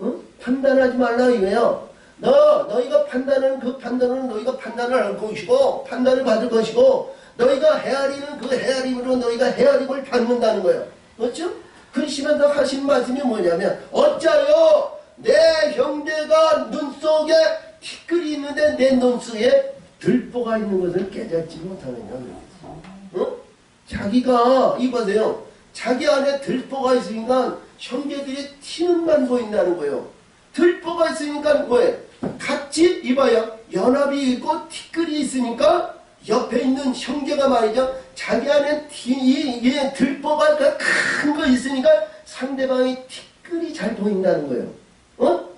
응? 판단하지 말라 이거예요. 너희가 판단하는 그 판단은 너희가 판단을 할 것이고 판단을 받을 것이고 너희가 헤아리는 그 헤아림으로 너희가 헤아림을 받는다는 거예요. 그렇죠? 그러시면서 하신 말씀이 뭐냐면 어찌하여 내 형제가 눈 속에 티끌이 있는데 내 눈 속에 들보가 있는 것을 깨닫지 못하느냐. 어? 자기가 이보세요. 자기 안에 들보가 있으니까 형제들이 티는만 보인다는 거예요. 들보가 있으니까 뭐예요? 같이 이봐요. 연합이 있고 티끌이 있으니까 옆에 있는 형제가 말이죠. 자기 안에 이 들보가 큰 거 있으니까 상대방이 티끌이 잘 보인다는 거예요. 어?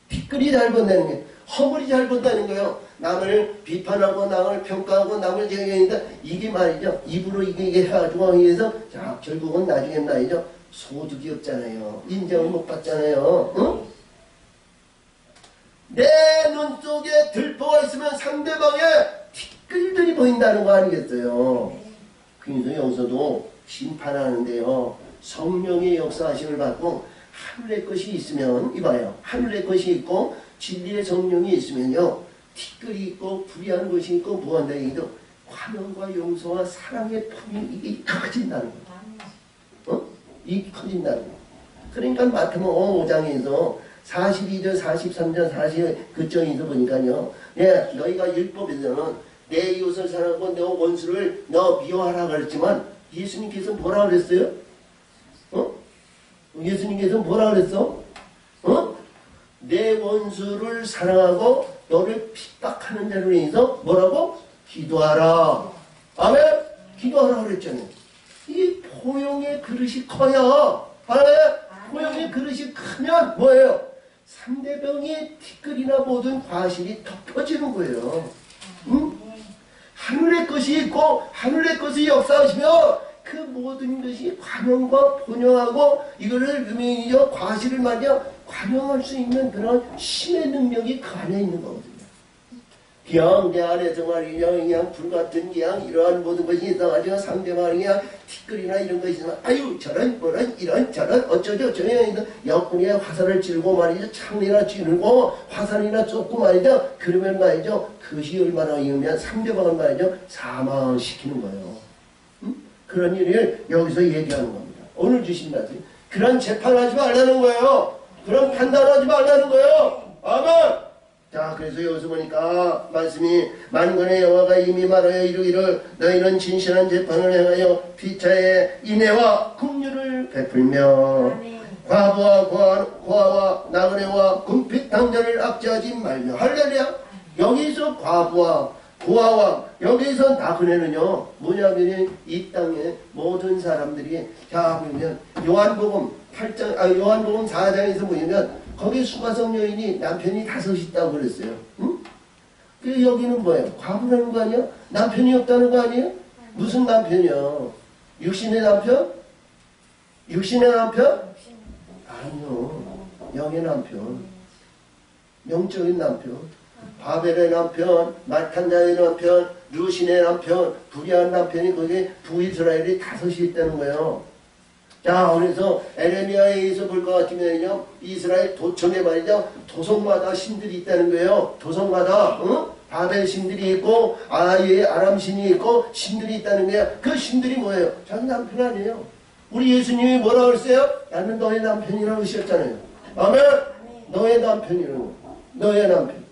티끌이 잘 본다는 게 허물이 잘 본다는 거예요. 남을 비판하고 남을 평가하고 남을 제기하니까 이게 말이죠. 입으로 이게 해가지고 위해서 자 결국은 나중엔 말이죠. 소득이 없잖아요. 인정을 못 받잖아요. 응? 내 눈 속에 들보가 있으면 상대방의 티끌들이 보인다는 거 아니겠어요. 그래서 여기서도 심판하는데요. 성령의 역사하심을 받고 하늘의 것이 있으면 이봐요. 하늘의 것이 있고 진리의 성령이 있으면요. 티끌이 있고 불의한 것이 있고 무한다 이도 화명과 용서와 사랑의 품이 이게 커진다는 거예요. 어? 이게 커진다는 거예요. 그러니까 마태복음 5장에서 42절, 43절, 49절에서 보니까요. 예, 너희가 율법에서는 내 이웃을 사랑하고 너 원수를 너 미워하라 그랬지만 예수님께서 뭐라 그랬어요? 어? 예수님께서 뭐라 그랬어? 어? 내 원수를 사랑하고 너를 핍박하는 자를 위해서 뭐라고? 기도하라. 아멘? 기도하라 그랬잖아요. 이 포용의 그릇이 커야 아멘? 포용의 그릇이 크면 뭐예요? 상대방의 티끌이나 모든 과실이 덮어지는 거예요. 응? 하늘의 것이 있고 하늘의 것이 역사하시며 그 모든 것이 관용과 본영하고 이거를 의미하여 과실을 말이야 관용할 수 있는 그런 신의 능력이 그 안에 있는 거거든요. 그냥 내 안에서 말이야 그냥 불같은 그냥 이러한 모든 것이 있어가지고 상대방이 그냥 티끌이나 이런 거 있으면 아유 저런 뭐런 이런 저런 어쩌죠 저런 옆구리에 화살을 찌르고 말이죠 창이나 찌르고 화살이나 쏟고 말이죠 그러면 말이죠 그것이 얼마나 이으면 상대방을 말이죠 사망시키는 거예요. 응? 그런 일을 여기서 얘기하는 겁니다. 오늘 주신 말씀 그런 재판하지 말라는 거예요. 그런 판단하지 말라는 거예요. 아멘. 자 그래서 여기서 보니까 말씀이 만군의 여호와가 이미 말하여 이르기를 너희는 진실한 재판을 행하여 피차의 인애와 긍휼을 베풀며 과부와 고아와 나그네와 궁핍당자를 압제하지 말며 할렐루야. 여기서 과부와 고아와 여기서 나그네는요 뭐냐면 이 땅의 모든 사람들이 자 보면 요한복음 4장에서 보면 거기 수가성 여인이 남편이 5 있다고 그랬어요. 응? 그 여기는 뭐예요? 과부라는 거 아니야? 남편이 없다는 거 아니에요? 무슨 남편이요? 육신의 남편? 육신의 남편? 아니요. 영의 남편. 영적인 남편. 바벨의 남편, 마탄자의 남편, 루신의 남편, 불의한 남편이 거기 부이스라엘이 5이 있다는 거예요. 자, 그래서 에레미야에서 볼 것 같으면요, 이스라엘 도청에 말이죠, 도성마다 신들이 있다는 거예요. 도성마다, 바벨 신들이 있고, 아람 신이 있고, 신들이 있다는 거예요. 그 신들이 뭐예요? 자기 남편 아니에요. 우리 예수님이 뭐라고 그랬어요? 나는 너의 남편이라고 하셨잖아요. 아멘? 너의 남편이라고. 너의 남편.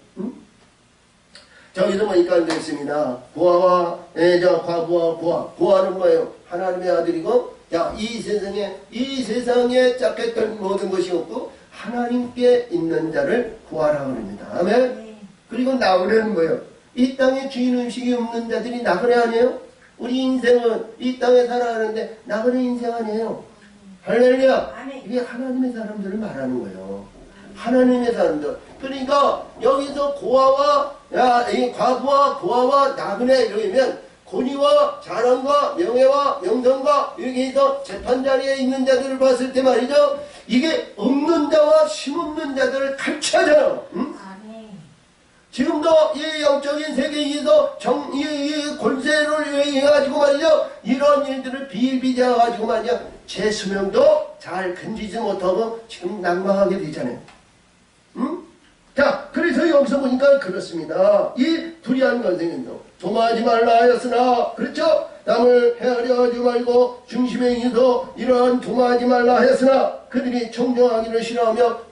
저기도 보니까 그랬습니다. 고아와, 과부와 고아. 고아는 뭐예요? 하나님의 아들이고, 자, 이 세상에 짝했던 모든 것이 없고, 하나님께 있는 자를 구하라고 합니다. 아멘? 그리고 나그네는 뭐예요? 이 땅에 주인 음식이 없는 자들이 나그네 아니에요? 우리 인생은 이 땅에 살아가는데 나그네 인생 아니에요. 할렐루야! 이게 하나님의 사람들을 말하는 거예요. 하나님의 사람들. 그러니까 여기서 고아와 이 과부와 고아와 나그네 이러면 권위와 자랑과 명예와 명성과 이렇게 해서 재판자리에 있는 자들을 봤을 때 말이죠. 이게 없는 자와 힘없는 자들을 같이 하잖아요. 응? 지금도 이 영적인 세계에서 이 권세를 해가지고 말이죠. 이런 일들을 비일비재해가지고 말이죠. 제 수명도 잘 건지지 못하고 지금 낙망하게 되잖아요. 응? 자, 그래서 여기서 보니까 그렇습니다. 이 불의한 권세인도 도마하지 말라 하였으나, 그렇죠? 남을 헤아려 하지 말고 중심에 있어 이러한 도마하지 말라 하였으나 그들이 청정하기를 싫어하며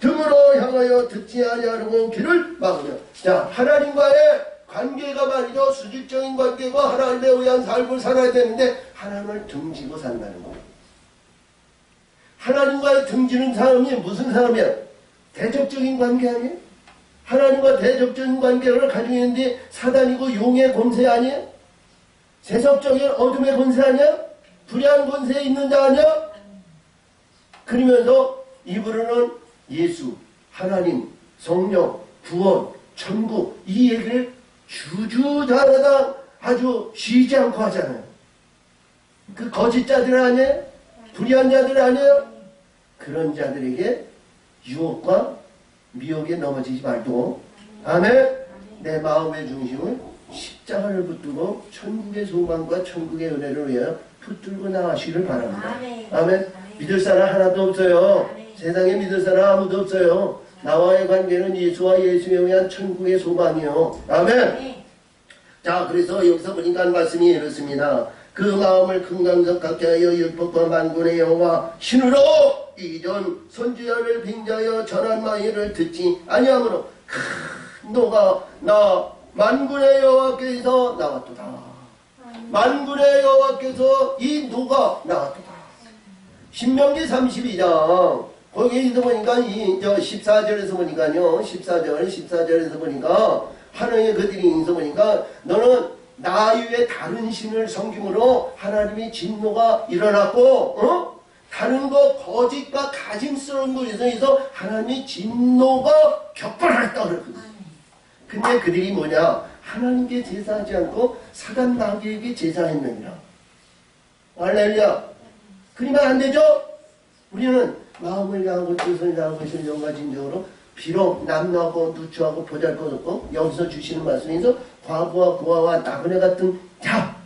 등으로 향하여 듣지 아니하려고 귀를 막으며. 자, 하나님과의 관계가 말이죠. 수직적인 관계가 하나님에 의한 삶을 살아야 되는데 하나님을 등지고 산다는 거예요. 하나님과의 등지는 사람이 무슨 사람이야? 대적적인 관계 아니에요? 하나님과 대적적인 관계를 가지고 있는데 사단이고 용의 권세 아니에요? 세속적인 어둠의 권세 아니야? 불의한 권세에 있는 자 아니야? 그러면서 입으로는 예수, 하나님, 성령, 구원, 천국 이 얘기를 주주다라다 아주 쉬지 않고 하잖아요. 그 거짓자들 아니에요? 불의한 자들 아니에요? 그런 자들에게 유혹과 미혹에 넘어지지 말고, 아멘. 내 마음의 중심을 십자가를 붙들고 천국의 소망과 천국의 은혜를 위하여 붙들고 나가시기를 바랍니다. 아멘. 믿을 사람 하나도 없어요. 세상에 믿을 사람 아무도 없어요. 나와의 관계는 예수와 예수에 의한 천국의 소망이요. 아멘. 자, 그래서 여기서 보니까 말씀이 이렇습니다. 그 마음을 금강석 같게 하여 율법과 만군의 여호와 신으로 이전 선지자를 빙자하여 전한 마이를 듣지 아니하므로 큰 노가 나 만군의 여호와께서 나왔도다. 만군의 여호와께서 이 노가 나왔도다. 신명기 32장 거기에서 보니까 이 14절에서 보니까요. 14절에서 보니까 하나님의 그들이 인서 보니까 너는 나 위에 다른 신을 섬김으로 하나님의 진노가 일어났고, 다른 거 거짓과 가증스러운 것에서 하나님의 진노가 격발했다 그랬거든. 근데 그들이 뭐냐? 하나님께 제사하지 않고 사단 마귀에게 제사했느니라. 할렐루야. 그러면 안 되죠? 우리는 마음을 다하고 뜻을 다하고 것을 영과 진정으로 비록 남노하고 누추하고 보잘것없고 여기서 주시는 말씀에서 과부와 고아와 나그네 같은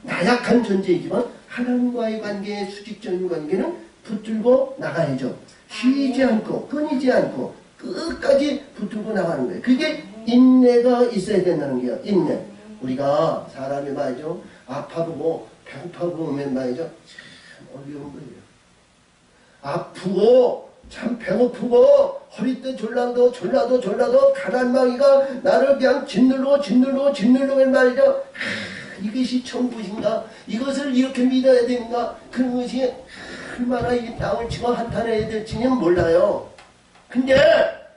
나약한 존재이지만 하나님과의 관계의 수직적인 관계는 붙들고 나가야죠. 쉬지 않고 끊이지 않고 끝까지 붙들고 나가는 거예요. 그게 인내가 있어야 된다는 거예요. 인내. 우리가 사람이 말이죠. 아파보고 배고파보고 오면 말이죠. 참 어려운 거예요. 아프고 참 배고프고 허리띠 졸라도 가난마귀가 나를 그냥 짓누르고 말이죠. 이것이 천국인가? 이것을 이렇게 믿어야 되는가? 그런 것이 얼마나 이 땅을 치고 한탄해야 될지는 몰라요. 근데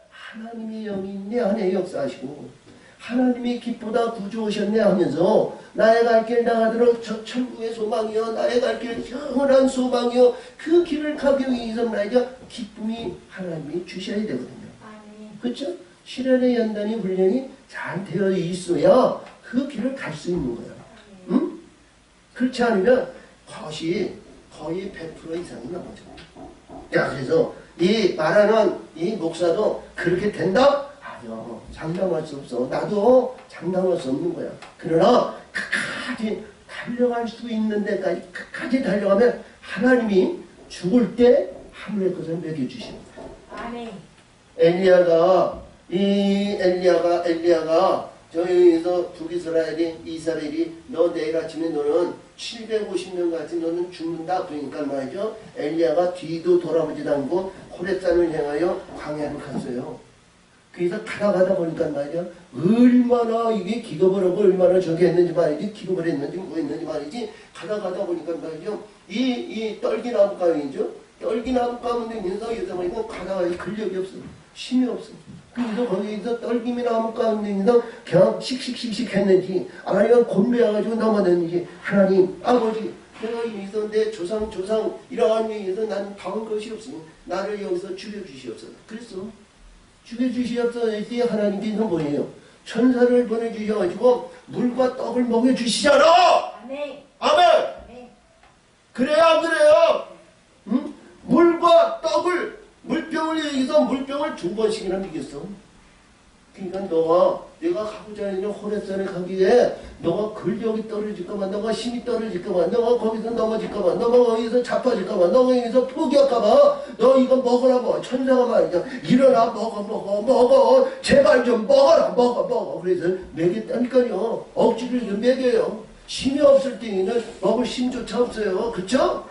하나님의 영이 내 안에 역사하시고 하나님이 기쁘다 구주오셨네 하면서 나의 갈 길 나가도록 저 천국의 소망이요 나의 갈 길 영원한 소망이요 그 길을 가기 위해서 말이죠. 기쁨이 하나님이 주셔야 되거든요. 그렇죠? 시련의 연단이 훈련이 잘 되어 있어야 그 길을 갈 수 있는 거예요. 응? 그렇지 않으면 거의 100% 이상이 넘어져. 야, 그래서 이 말하는 이 목사도 그렇게 된다? 아니요. 장담할 수 없어. 나도 장담할 수 없는 거야. 그러나 끝까지 달려갈 수 있는 데까지 끝까지 달려가면 하나님이 죽을 때 하늘의 것을 먹여주시는 거예요. 아멘. 엘리야가 저기서 북이스라엘이 이스라엘이 너 내일 아침에 너는 750년 같이 너는 죽는다. 그러니까 말이죠. 엘리야가 뒤도 돌아보지도 않고 호렙산을 향하여 광야로 갔어요. 그래서 가다 보니까 말이야 얼마나 이게 기겁을 하고 얼마나 저기 했는지 말이지 기겁을 했는지 뭐 했는지 말이지 가다 보니까 말이죠 이 떨기나무 가운데죠 떨기나무 가운데 있어서 보니까 가다가 근력이 없어 힘이 없어 그래서 거기서 떨기나무 가운데 있어서 그냥 씩씩씩씩 했는지 아니면 곤배해가지고 넘어졌는지 하나님 아버지 내가 여기서 내 조상 이러한 얘기에서 나는 다운 것이 없으니 나를 여기서 죽여주시옵소서 그랬어. 죽여주시옵소서. 하나님께서 뭐예요? 천사를 보내주셔가지고 물과 떡을 먹여주시잖아. 아멘. 아멘. 아멘. 그래요 안 그래요? 응? 물과 떡을 물병을 여기서 물병을 2번씩이나 먹였어. 그러니까 내가 가고자 하는 호렙산에 가기에 너가 근력이 떨어질까봐 너가 힘이 떨어질까봐 너가 거기서 넘어질까봐 너가 거기서 자빠질까봐 너가 여기서 포기할까봐 너 이거 먹으라고 천사가 말이야 일어나 먹어 제발 좀 먹어 그래서 먹였다니까요. 억지로 좀 먹여요. 힘이 없을 때에는 먹을 힘조차 없어요. 그쵸?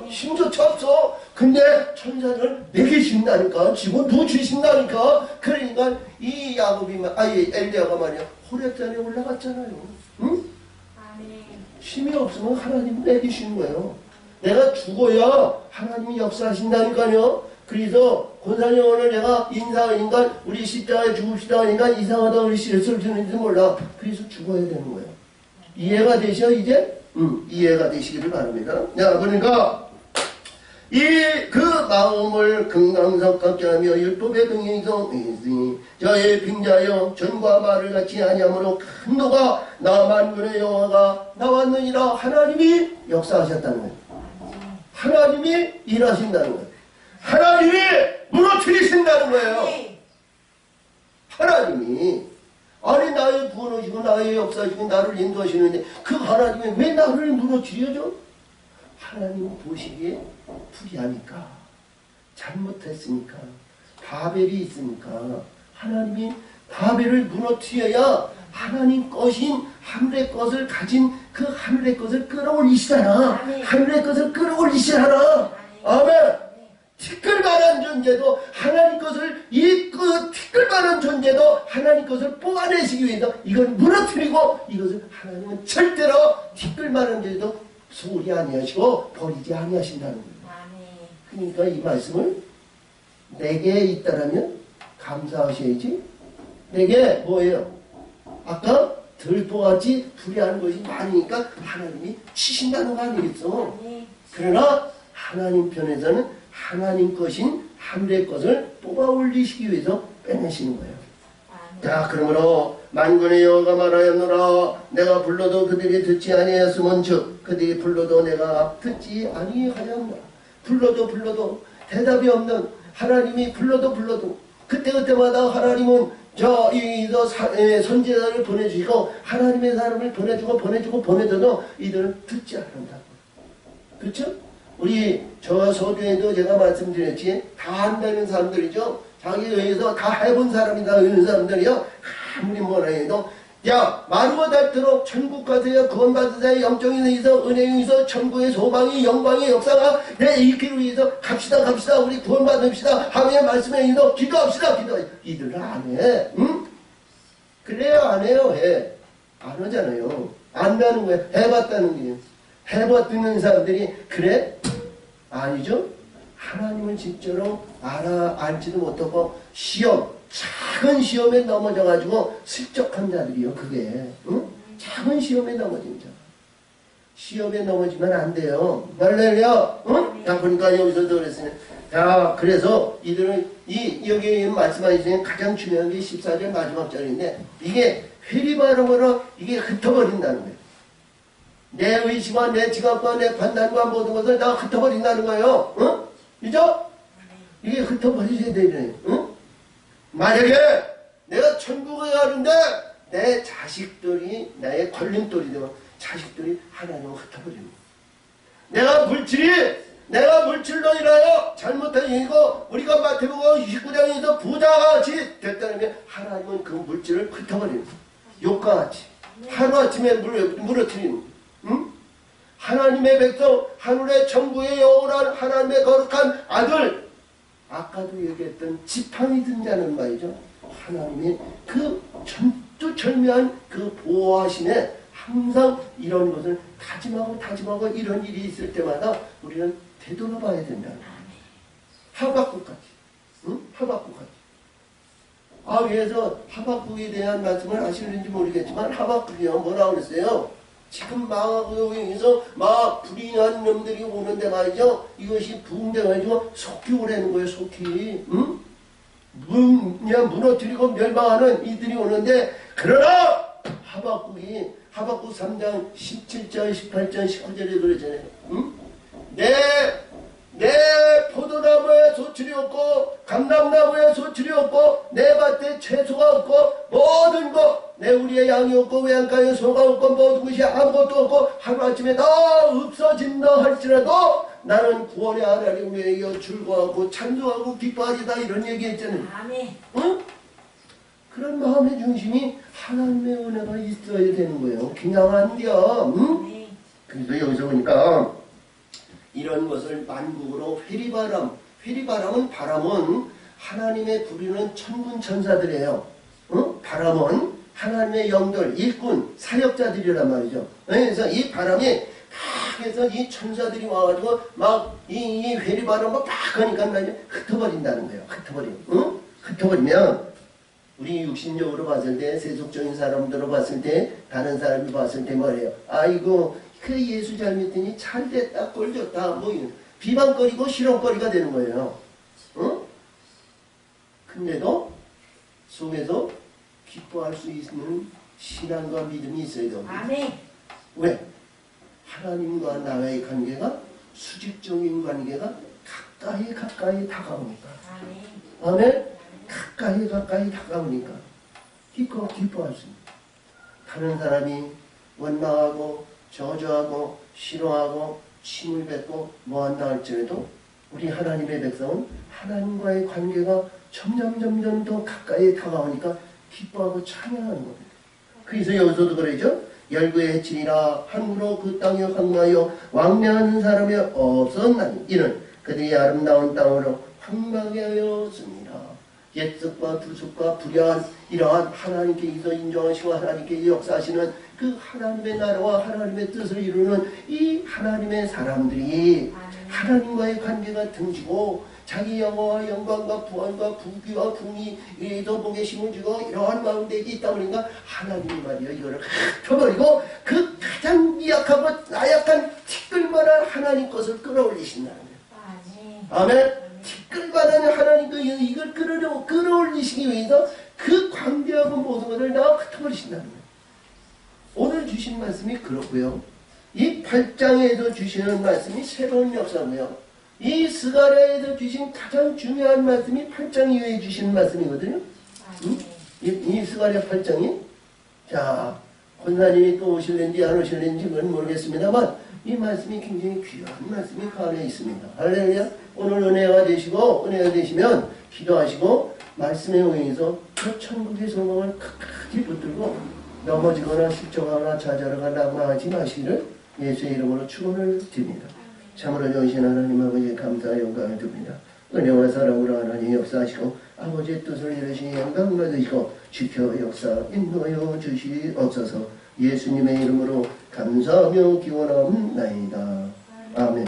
힘조차 없어. 근데 천사를 먹이신다니까. 지금 주신다니까. 그러니까 이 엘리야가 말이야. 호렙산에 올라갔잖아요. 응? 아멘. 힘이 없으면 하나님 먹이시는 거예요. 내가 죽어야 하나님이 역사하신다니까요. 그래서 권사님 오늘 내가 인사하니까 우리 십자가에 죽읍시다 하니까 이상하다 우리 실수를 주는지 몰라. 그래서 죽어야 되는 거예요. 이해가 되셔 이제? 이해가 되시기를 바랍니다. 야 그러니까 그 마음을 금강석같게 하며 율법의 등행성 저의 빙자여 전과 말을 같이 아니하므로 큰 노가 나 만군의 여호와가 나왔느니라. 하나님이 역사하셨다는 거예요. 하나님이 일하신다는 거예요. 하나님이 무너뜨리신다는 거예요. 하나님이 아니 나의 구원하시고 나의 역사하시고 나를 인도하시는데 그 하나님이 왜 나를 무너뜨려줘? 하나님 보시기에 불의하니까 잘못했으니까 바벨이 있으니까 하나님이 바벨을 무너뜨려야 하나님 것인 하늘의 것을 가진 그 하늘의 것을 끌어올리시잖아. 하늘의 것을 끌어올리시잖아. 아멘. 티끌만한 존재도 하나님 것을 그 티끌만한 존재도 하나님 것을 뽑아내시기 위해서 이걸 무너뜨리고 이것을 하나님은 절대로 티끌만한 존재도 소홀히 아니하시고 버리지 아니하신다는 거예요. 그러니까 이 말씀을 내게 있다라면 감사하셔야지. 내게 뭐예요? 아까 들보같이 불의하는 것이 많으니까 하나님이 치신다는 거 아니겠어? 그러나 하나님 편에서는 하나님 것인 하늘의 것을 뽑아 올리시기 위해서 빼내시는 거예요. 자, 그러므로 만군의 여호와가 말하였노라. 내가 불러도 그들이 듣지 아니하였으면즉 그들이 불러도 내가 듣지 아니하였노라. 불러도 대답이 없는 하나님이 불러도 그때마다 하나님은 선지자를 보내주시고 하나님의 사람을 보내줘도 이들은 듣지 않는다고. 그렇죠? 우리 저 서두에도 제가 말씀드렸지 다 한다는 사람들이죠. 자기 여기서 다 해본 사람이다 이런 사람들이요. 아무리 뭐라 해도 야 마루가 닳도록 천국 가세요. 구원받으세요. 영적인 의에서 은혜에서 천국의 소망이 영광의 역사가 내 있기를 위해서 갑시다 우리 구원받읍시다 하나님의 말씀에 의해서 기도합시다. 이들은 안 해. 응? 그래요 안 해요? 안 하잖아요. 안 하는 거예요. 해봤다는 게 해봤다는 사람들이 그래? 아니죠. 하나님은 진짜로 알지도 못하고 작은 시험에 넘어져가지고 슬쩍한 자들이요. 그게 응? 작은 시험에 넘어진 자. 시험에 넘어지면 안 돼요. 할렐루야. 응? 자 그러니까 여기서도 그랬으니 자 그래서 이들은 여기 말씀하신 가장 중요한 게 14절 마지막 절인데 이게 회리바람으로 이게 흩어버린다는 거예요. 내 의식과 내 지각과 내 판단과 모든 것을 다 흩어버린다는 거예요. 응? 그죠? 이게 흩어버리셔야 되잖아요. 응? 만약에 내가 천국에 가는데 내 자식들이 나의 걸림돌이 되면 자식들이 하나님을 흩어버립니다. 내가 물질로 인하여 잘못한 일이고 우리가 마태복음 29장에서 부자가 같이 됐다는 게 하나님은 그 물질을 흩어버립니다. 욕과 같이 하루아침에 무너뜨리는 응? 하나님의 백성 하늘의 천국에 영원한 하나님의 거룩한 아들 아까도 얘기했던 지팡이 든 자는 말이죠. 하나님이 그 전투철미한 그 보호하심에 항상 이런 것을 다짐하고 이런 일이 있을 때마다 우리는 되돌아봐야 된다. 하박국까지. 응? 하박국까지. 그래서 하박국에 대한 말씀을 아시는지 모르겠지만 하박국이요 뭐라고 그랬어요? 지금 망하고 여기서 막 불의한 놈들이 오는데 말이죠. 이것이 붕대가지고 속히 오라는 거예요. 속히. 응? 그냥 무너뜨리고 멸망하는 이들이 오는데 그러나 하박국 3장 17절 18절 19절에 그러잖아요. 응? 내 포도나무에 소출이 없고 감람나무에 소출이 없고 내 밭에 채소가 없고 모든 내 우리의 양이 없고 외양가에 소가 없고 모든 것이 아무것도 없고 하루아침에 다 없어진다 할지라도 나는 구원의 하나님을 위하여 즐거워하고 찬송하고 기뻐하리다 이런 얘기했잖아요. 아멘. 응? 그런 마음의 중심이 하나님의 은혜가 있어야 되는 거예요. 그냥 안 돼. 응? 네. 그래서 여기서 보니까 이런 것을 만국으로 회리바람은 바람은 하나님의 부리는 천군 천사들이에요. 응? 바람은 하나님의 영들, 일꾼, 사역자들이란 말이죠. 그래서 이 바람이 막 해서 이 천사들이 와가지고 막 이 회리바람 막 하니까 말이죠. 흩어버린다는 거예요. 응? 흩어버리면 우리 육신적으로 봤을 때 세속적인 사람들로 봤을 때 다른 사람이 봤을 때 뭐래요? 아이고 그 예수 잘 믿더니 잘됐다 꼴졌다 뭐 이런 비방거리고 실험거리가 되는 거예요. 응? 근데도 속에서 기뻐할 수 있는 신앙과 믿음이 있어야 돼요. 아멘. 왜? 하나님과 나의 관계가 수직적인 관계가 가까이 다가오니까. 아멘. 아멘? 가까이 다가오니까 기뻐할 수 있는. 다른 사람이 원망하고 저주하고 싫어하고 침을 뱉고 뭐한다 할지라도 우리 하나님의 백성은 하나님과의 관계가 점점 더 가까이 다가오니까 기뻐하고 찬양하는 겁니다. 그래서 여기서도 그러죠. 열구에 해치리라 함부로 그 땅에 황망하여 왕래하는 사람이 없었나니 이는 그들이 아름다운 땅으로 황망하게 하였습니다. 옛습과 두습과 불의한 이러한 하나님께서 인정하시고 하나님께 역사하시는 그 하나님의 나라와 하나님의 뜻을 이루는 이 하나님의 사람들이 하나님과의 관계가 등지고 자기 영어와 영광과 부활과 부귀와 궁의에도 목에 힘을 주고 이러한 마음대에 있다 보니까 하나님이 말이요 이거를 흩어버리고 그 가장 미약하고 나약한 티끌만한 하나님 것을 끌어올리신다는 거예요. 아멘. 티끌만한 하나님 그 이걸 끌어올리시기 위해서 그 관계하고 모든 것을 다 흩어버리신다는 거예요. 오늘 주신 말씀이 그렇고요. 이 8장에서 주시는 말씀이 새로운 역사고요. 이 스가랴에서 주신 가장 중요한 말씀이 8장 이후에 주시는 말씀이거든요. 응? 이 스가랴 8장이 자 권사님이 또 오실는지 안 오실는지 그건 모르겠습니다만 이 말씀이 굉장히 귀한 말씀이 그 안에 있습니다. 할렐루야. 오늘 은혜가 되시면 기도하시고 말씀에 의해서 그 천국의 소망을 끝까지 붙들고 넘어지거나 실족하거나 좌절하거나 낙망하지 마시기를 예수의 이름으로 축원을 드립니다. 참으로 전신 하나님 아버지의 감사와 영광을 드립니다. 은혜와 사랑으로 하나님 역사하시고 아버지의 뜻을 이루시니 영광 받으시고 지켜 역사 인도하여 주시옵소서. 예수님의 이름으로 감사하며 기원하옵나이다. 아멘.